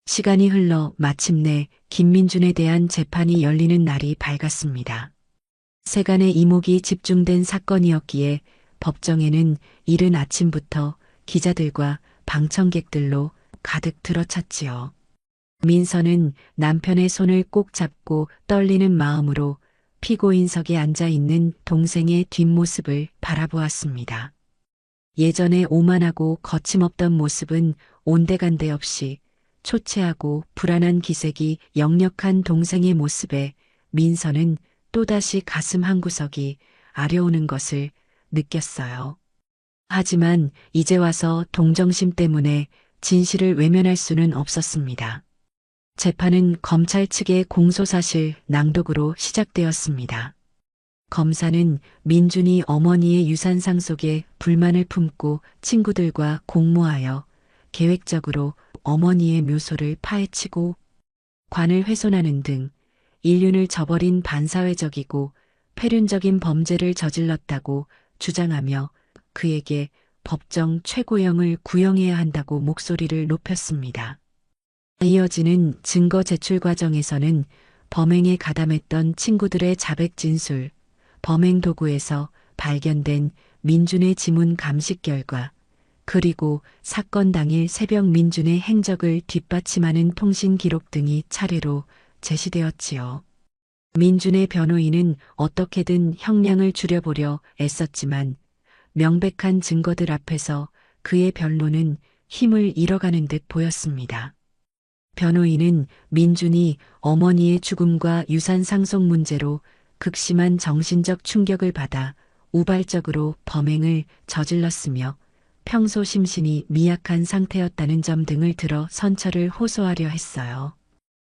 A: 시간이 흘러 마침내 김민준에 대한 재판이 열리는 날이 밝았습니다. 세간의 이목이 집중된 사건이었기에 법정에는 이른 아침부터 기자들과 방청객들로 가득 들어찼지요. 민서는 남편의 손을 꼭 잡고 떨리는 마음으로 피고인석에 앉아 있는 동생의 뒷모습을 바라보았습니다. 예전에 오만하고 거침없던 모습은 온데간데 없이 초췌하고 불안한 기색이 역력한 동생의 모습에 민서는 또다시 가슴 한구석이 아려오는 것을 느꼈어요. 하지만 이제 와서 동정심 때문에 진실을 외면할 수는 없었습니다. 재판은 검찰 측의 공소사실 낭독으로 시작되었습니다. 검사는 민준이 어머니의 유산 상속에 불만을 품고 친구들과 공모하여 계획적으로 어머니의 묘소를 파헤치고 관을 훼손하는 등 인륜을 저버린 반사회적이고 폐륜적인 범죄를 저질렀다고 주장하며 그에게 법정 최고형을 구형해야 한다고 목소리를 높였습니다. 이어지는 증거 제출 과정에서는 범행에 가담했던 친구들의 자백 진술, 범행 도구에서 발견된 민준의 지문 감식 결과, 그리고 사건 당일 새벽 민준의 행적을 뒷받침하는 통신 기록 등이 차례로 제시되었지요. 민준의 변호인은 어떻게든 형량을 줄여보려 애썼지만 명백한 증거들 앞에서 그의 변론은 힘을 잃어가는 듯 보였습니다. 변호인은 민준이 어머니의 죽음과 유산 상속 문제로 극심한 정신적 충격을 받아 우발적으로 범행을 저질렀으며 평소 심신이 미약한 상태였다는 점 등을 들어 선처를 호소하려 했어요.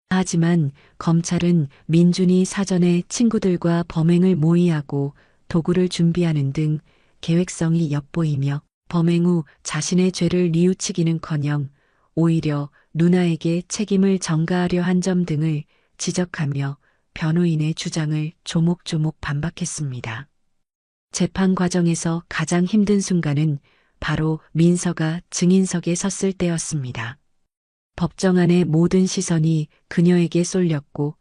A: 하지만 검찰은 민준이 사전에 친구들과 범행을 모의하고 도구를 준비하는 등 계획성이 엿보이며 범행 후 자신의 죄를 뉘우치기는커녕 오히려 누나에게 책임을 전가하려 한 점 등을 지적하며 변호인의 주장을 조목조목 반박했습니다. 재판 과정에서 가장 힘든 순간은 바로 민서가 증인석에 섰을 때였습니다. 법정 안의 모든 시선이 그녀에게 쏠렸고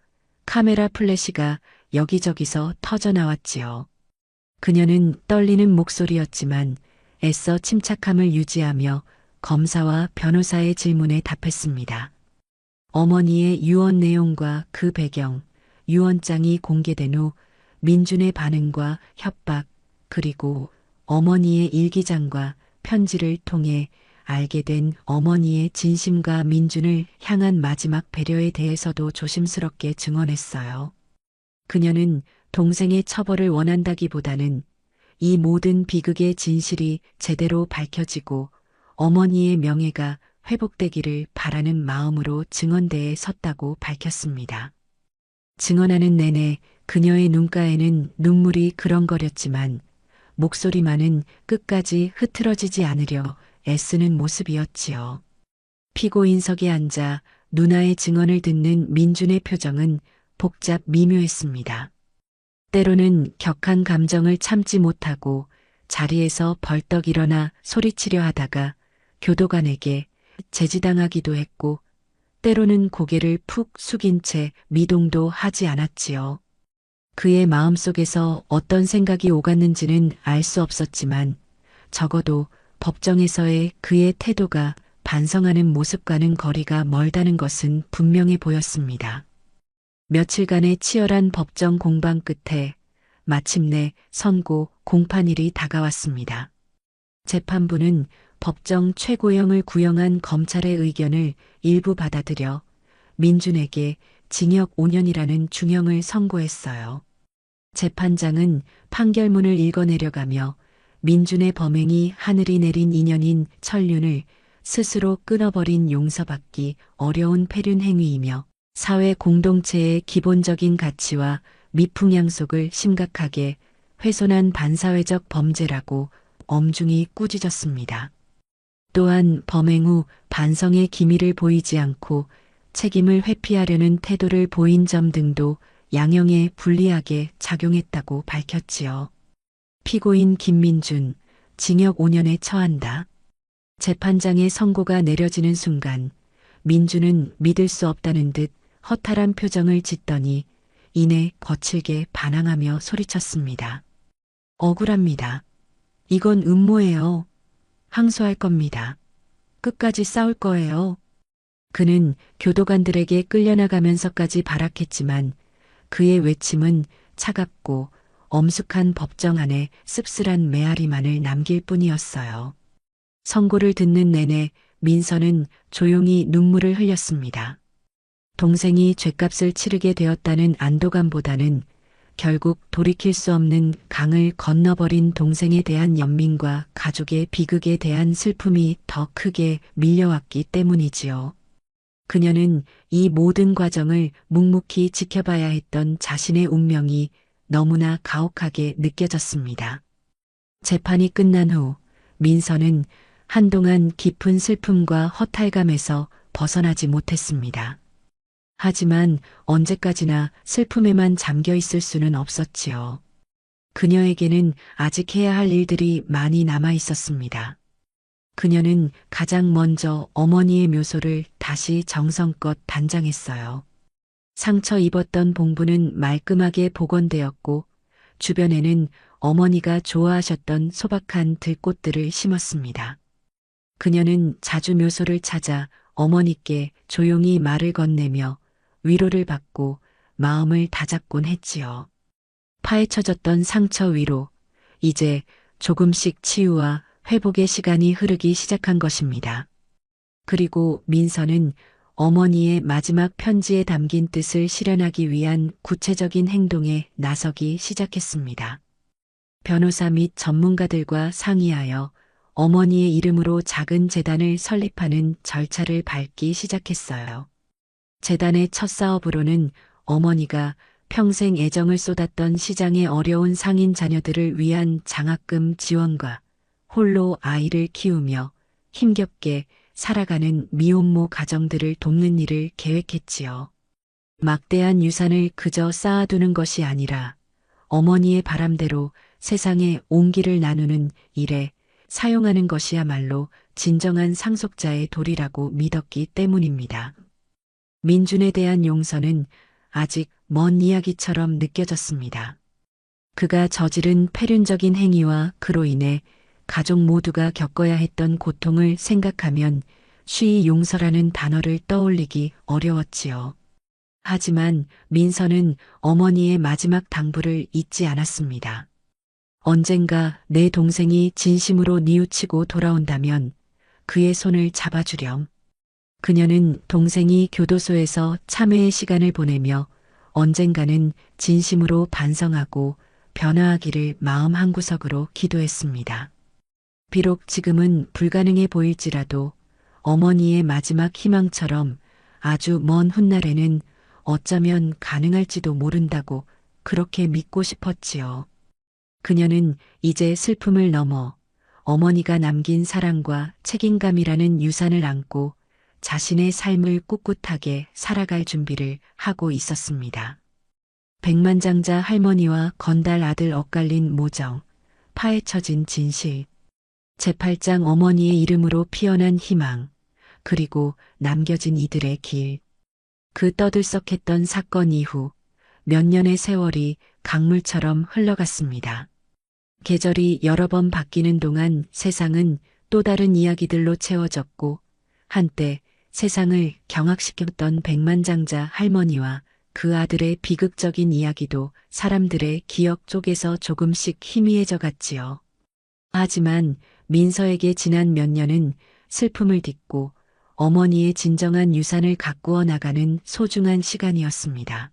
A: 카메라 플래시가 여기저기서 터져 나왔지요. 그녀는 떨리는 목소리였지만 애써 침착함을 유지하며 검사와 변호사의 질문에 답했습니다. 어머니의 유언 내용과 그 배경, 유언장이 공개된 후 민준의 반응과 협박, 그리고 어머니의 일기장과 편지를 통해 알게 된 어머니의 진심과 민준을 향한 마지막 배려에 대해서도 조심스럽게 증언했어요. 그녀는 동생의 처벌을 원한다기보다는 이 모든 비극의 진실이 제대로 밝혀지고 어머니의 명예가 회복되기를 바라는 마음으로 증언대에 섰다고 밝혔습니다. 증언하는 내내 그녀의 눈가에는 눈물이 그렁거렸지만 목소리만은 끝까지 흐트러지지 않으려 애쓰는 모습이었지요. 피고인석에 앉아 누나의 증언을 듣는 민준의 표정은 복잡 미묘했습니다. 때로는 격한 감정을 참지 못하고 자리에서 벌떡 일어나 소리치려 하다가 교도관에게 제지당하기도 했고 때로는 고개를 푹 숙인 채 미동도 하지 않았지요. 그의 마음속에서 어떤 생각이 오갔는지는 알 수 없었지만 적어도 법정에서의 그의 태도가 반성하는 모습과는 거리가 멀다는 것은 분명해 보였습니다. 며칠간의 치열한 법정 공방 끝에 마침내 선고 공판일이 다가왔습니다. 재판부는 법정 최고형을 구형한 검찰의 의견을 일부 받아들여 민준에게 징역 5년이라는 중형을 선고했어요. 재판장은 판결문을 읽어내려가며 민준의 범행이 하늘이 내린 인연인 천륜을 스스로 끊어버린 용서받기 어려운 폐륜 행위이며 사회 공동체의 기본적인 가치와 미풍양속을 심각하게 훼손한 반사회적 범죄라고 엄중히 꾸짖었습니다. 또한 범행 후 반성의 기미를 보이지 않고 책임을 회피하려는 태도를 보인 점 등도 양형에 불리하게 작용했다고 밝혔지요. 피고인 김민준, 징역 5년에 처한다. 재판장의 선고가 내려지는 순간 민준은 믿을 수 없다는 듯 허탈한 표정을 짓더니 이내 거칠게 반항하며 소리쳤습니다. 억울합니다. 이건 음모예요. 항소할 겁니다. 끝까지 싸울 거예요. 그는 교도관들에게 끌려나가면서까지 발악했지만 그의 외침은 차갑고 엄숙한 법정 안에 씁쓸한 메아리만을 남길 뿐이었어요. 선고를 듣는 내내 민서는 조용히 눈물을 흘렸습니다. 동생이 죗값을 치르게 되었다는 안도감보다는 결국 돌이킬 수 없는 강을 건너버린 동생에 대한 연민과 가족의 비극에 대한 슬픔이 더 크게 밀려왔기 때문이지요. 그녀는 이 모든 과정을 묵묵히 지켜봐야 했던 자신의 운명이 너무나 가혹하게 느껴졌습니다. 재판이 끝난 후 민서는 한동안 깊은 슬픔과 허탈감에서 벗어나지 못했습니다. 하지만 언제까지나 슬픔에만 잠겨 있을 수는 없었지요. 그녀에게는 아직 해야 할 일들이 많이 남아 있었습니다. 그녀는 가장 먼저 어머니의 묘소를 다시 정성껏 단장했어요. 상처 입었던 봉부는 말끔하게 복원되었고 주변에는 어머니가 좋아하셨던 소박한 들꽃들을 심었습니다. 그녀는 자주 묘소를 찾아 어머니께 조용히 말을 건네며 위로를 받고 마음을 다잡곤 했지요. 파헤쳐졌던 상처 위로 이제 조금씩 치유와 회복의 시간이 흐르기 시작한 것입니다. 그리고 민서는 어머니의 마지막 편지에 담긴 뜻을 실현하기 위한 구체적인 행동에 나서기 시작했습니다. 변호사 및 전문가들과 상의하여 어머니의 이름으로 작은 재단을 설립하는 절차를 밟기 시작했어요. 재단의 첫 사업으로는 어머니가 평생 애정을 쏟았던 시장의 어려운 상인 자녀들을 위한 장학금 지원과 홀로 아이를 키우며 힘겹게 살아가는 미혼모 가정들을 돕는 일을 계획했지요. 막대한 유산을 그저 쌓아두는 것이 아니라 어머니의 바람대로 세상에 온기를 나누는 일에 사용하는 것이야말로 진정한 상속자의 도리라고 믿었기 때문입니다. 민준에 대한 용서는 아직 먼 이야기처럼 느껴졌습니다. 그가 저지른 패륜적인 행위와 그로 인해 가족 모두가 겪어야 했던 고통을 생각하면 쉬이 용서라는 단어를 떠올리기 어려웠지요. 하지만 민서는 어머니의 마지막 당부를 잊지 않았습니다. 언젠가 내 동생이 진심으로 뉘우치고 돌아온다면 그의 손을 잡아주렴. 그녀는 동생이 교도소에서 참회의 시간을 보내며 언젠가는 진심으로 반성하고 변화하기를 마음 한구석으로 기도했습니다. 비록 지금은 불가능해 보일지라도 어머니의 마지막 희망처럼 아주 먼 훗날에는 어쩌면 가능할지도 모른다고 그렇게 믿고 싶었지요. 그녀는 이제 슬픔을 넘어 어머니가 남긴 사랑과 책임감이라는 유산을 안고 자신의 삶을 꿋꿋하게 살아갈 준비를 하고 있었습니다. 백만장자 할머니와 건달 아들 엇갈린 모정, 파헤쳐진 진실, 제8장 어머니의 이름으로 피어난 희망, 그리고 남겨진 이들의 길. 그 떠들썩했던 사건 이후 몇 년의 세월이 강물처럼 흘러갔습니다. 계절이 여러 번 바뀌는 동안 세상은 또 다른 이야기들로 채워졌고 한때 세상을 경악시켰던 백만장자 할머니와 그 아들의 비극적인 이야기도 사람들의 기억 쪽에서 조금씩 희미해져 갔지요. 하지만 민서에게 지난 몇 년은 슬픔을 딛고 어머니의 진정한 유산을 가꾸어 나가는 소중한 시간이었습니다.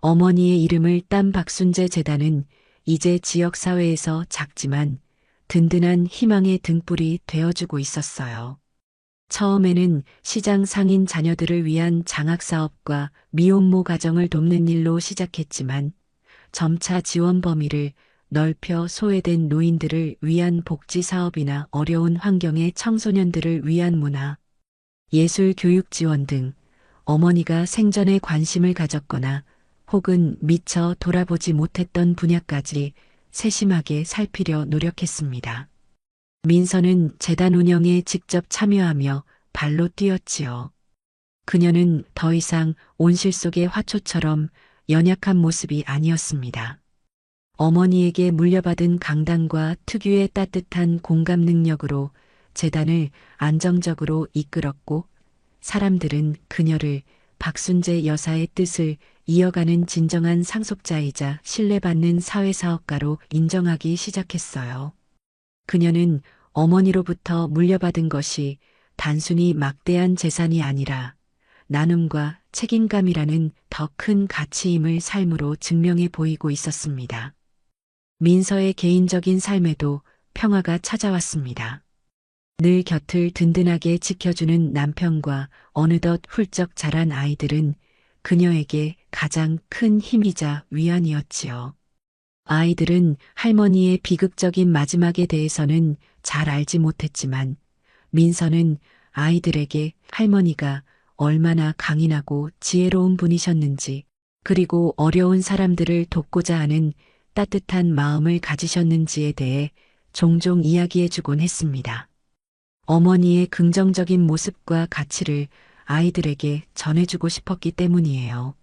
A: 어머니의 이름을 딴 박순재 재단은 이제 지역사회에서 작지만 든든한 희망의 등불이 되어주고 있었어요. 처음에는 시장 상인 자녀들을 위한 장학사업과 미혼모 가정을 돕는 일로 시작했지만 점차 지원 범위를 넓혀 소외된 노인들을 위한 복지사업이나 어려운 환경의 청소년들을 위한 문화, 예술 교육 지원 등 어머니가 생전에 관심을 가졌거나 혹은 미처 돌아보지 못했던 분야까지 세심하게 살피려 노력했습니다. 민서는 재단 운영에 직접 참여하며 발로 뛰었지요. 그녀는 더 이상 온실 속의 화초처럼 연약한 모습이 아니었습니다. 어머니에게 물려받은 강단과 특유의 따뜻한 공감 능력으로 재단을 안정적으로 이끌었고 사람들은 그녀를 박순재 여사의 뜻을 이어가는 진정한 상속자이자 신뢰받는 사회사업가로 인정하기 시작했어요. 그녀는 어머니로부터 물려받은 것이 단순히 막대한 재산이 아니라 나눔과 책임감이라는 더 큰 가치임을 삶으로 증명해 보이고 있었습니다. 민서의 개인적인 삶에도 평화가 찾아왔습니다. 늘 곁을 든든하게 지켜주는 남편과 어느덧 훌쩍 자란 아이들은 그녀에게 가장 큰 힘이자 위안이었지요. 아이들은 할머니의 비극적인 마지막에 대해서는 잘 알지 못했지만 민서는 아이들에게 할머니가 얼마나 강인하고 지혜로운 분이셨는지 그리고 어려운 사람들을 돕고자 하는 따뜻한 마음을 가지셨는지에 대해 종종 이야기해주곤 했습니다. 어머니의 긍정적인 모습과 가치를 아이들에게 전해주고 싶었기 때문이에요.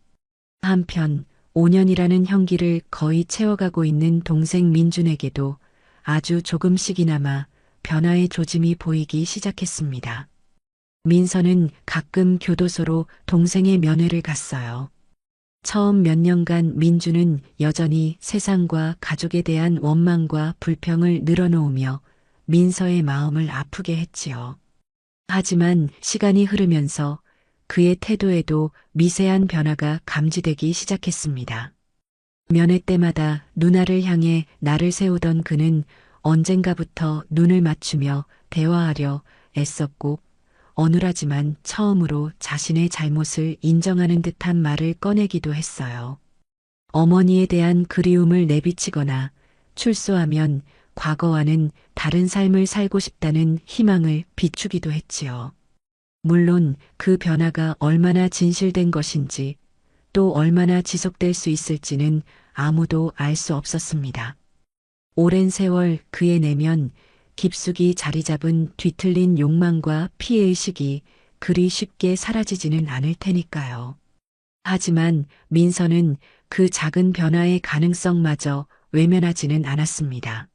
A: 한편 5년이라는 형기를 거의 채워가고 있는 동생 민준에게도 아주 조금씩이나마 변화의 조짐이 보이기 시작했습니다. 민서는 가끔 교도소로 동생의 면회를 갔어요. 처음 몇 년간 민준은 여전히 세상과 가족에 대한 원망과 불평을 늘어놓으며 민서의 마음을 아프게 했지요. 하지만 시간이 흐르면서 그의 태도에도 미세한 변화가 감지되기 시작했습니다. 면회 때마다 누나를 향해 나를 세우던 그는 언젠가부터 눈을 맞추며 대화하려 애썼고 어눌하지만 처음으로 자신의 잘못을 인정하는 듯한 말을 꺼내기도 했어요. 어머니에 대한 그리움을 내비치거나 출소하면 과거와는 다른 삶을 살고 싶다는 희망을 비추기도 했지요. 물론 그 변화가 얼마나 진실된 것인지 또 얼마나 지속될 수 있을지는 아무도 알 수 없었습니다. 오랜 세월 그의 내면 깊숙이 자리 잡은 뒤틀린 욕망과 피해의식이 그리 쉽게 사라지지는 않을 테니까요. 하지만 민서는 그 작은 변화의 가능성마저 외면하지는 않았습니다.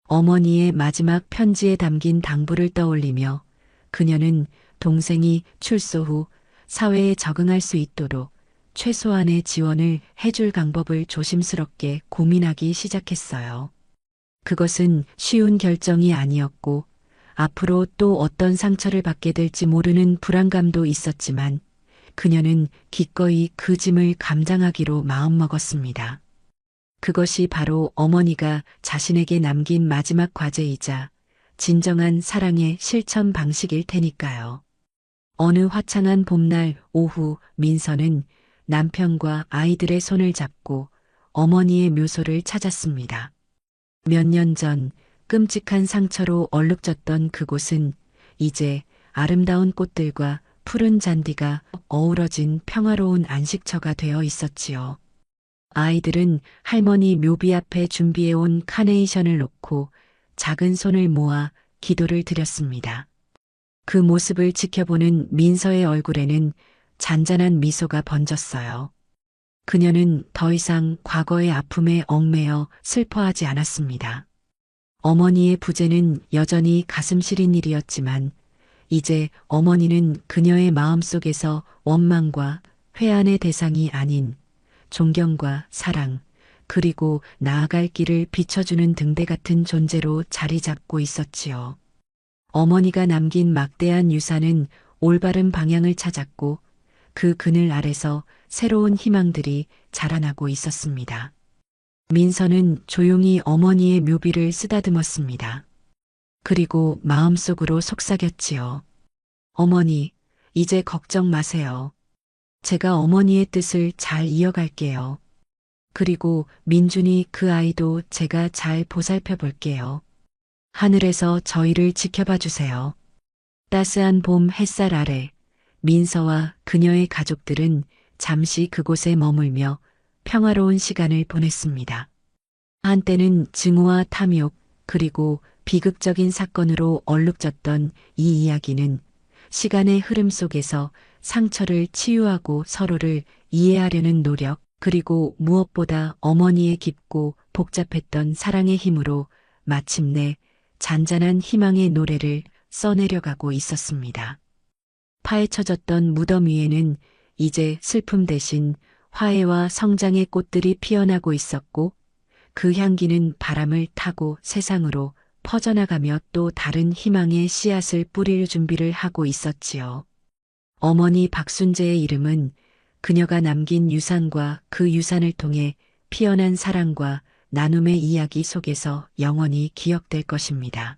A: 어머니의 마지막 편지에 담긴 당부를 떠올리며 그녀는 동생이 출소 후 사회에 적응할 수 있도록 최소한의 지원을 해줄 방법을 조심스럽게 고민하기 시작했어요. 그것은 쉬운 결정이 아니었고 앞으로 또 어떤 상처를 받게 될지 모르는 불안감도 있었지만 그녀는 기꺼이 그 짐을 감당하기로 마음먹었습니다. 그것이 바로 어머니가 자신에게 남긴 마지막 과제이자 진정한 사랑의 실천 방식일 테니까요. 어느 화창한 봄날 오후 민서는 남편과 아이들의 손을 잡고 어머니의 묘소를 찾았습니다. 몇 년 전 끔찍한 상처로 얼룩졌던 그곳은 이제 아름다운 꽃들과 푸른 잔디가 어우러진 평화로운 안식처가 되어 있었지요. 아이들은 할머니 묘비 앞에 준비해온 카네이션을 놓고 작은 손을 모아 기도를 드렸습니다. 그 모습을 지켜보는 민서의 얼굴에는 잔잔한 미소가 번졌어요. 그녀는 더 이상 과거의 아픔에 얽매여 슬퍼하지 않았습니다. 어머니의 부재는 여전히 가슴 시린 일이었지만 이제 어머니는 그녀의 마음속에서 원망과 회한의 대상이 아닌 존경과 사랑, 그리고 나아갈 길을 비춰주는 등대 같은 존재로 자리 잡고 있었지요. 어머니가 남긴 막대한 유산은 올바른 방향을 찾았고 그 그늘 아래서 새로운 희망들이 자라나고 있었습니다. 민서는 조용히 어머니의 묘비를 쓰다듬었습니다. 그리고 마음속으로 속삭였지요. 어머니, 이제 걱정 마세요. 제가 어머니의 뜻을 잘 이어갈게요. 그리고 민준이 그 아이도 제가 잘 보살펴 볼게요. 하늘에서 저희를 지켜봐 주세요. 따스한 봄 햇살 아래 민서와 그녀의 가족들은 잠시 그곳에 머물며 평화로운 시간을 보냈습니다. 한때는 증오와 탐욕 그리고 비극적인 사건으로 얼룩졌던 이 이야기는 시간의 흐름 속에서 상처를 치유하고 서로를 이해하려는 노력 그리고 무엇보다 어머니의 깊고 복잡했던 사랑의 힘으로 마침내 잔잔한 희망의 노래를 써내려가고 있었습니다. 파헤쳐졌던 무덤 위에는 이제 슬픔 대신 화해와 성장의 꽃들이 피어나고 있었고 그 향기는 바람을 타고 세상으로 퍼져나가며 또 다른 희망의 씨앗을 뿌릴 준비를 하고 있었지요. 어머니 박순재의 이름은 그녀가 남긴 유산과 그 유산을 통해 피어난 사랑과 나눔의 이야기 속에서 영원히 기억될 것입니다.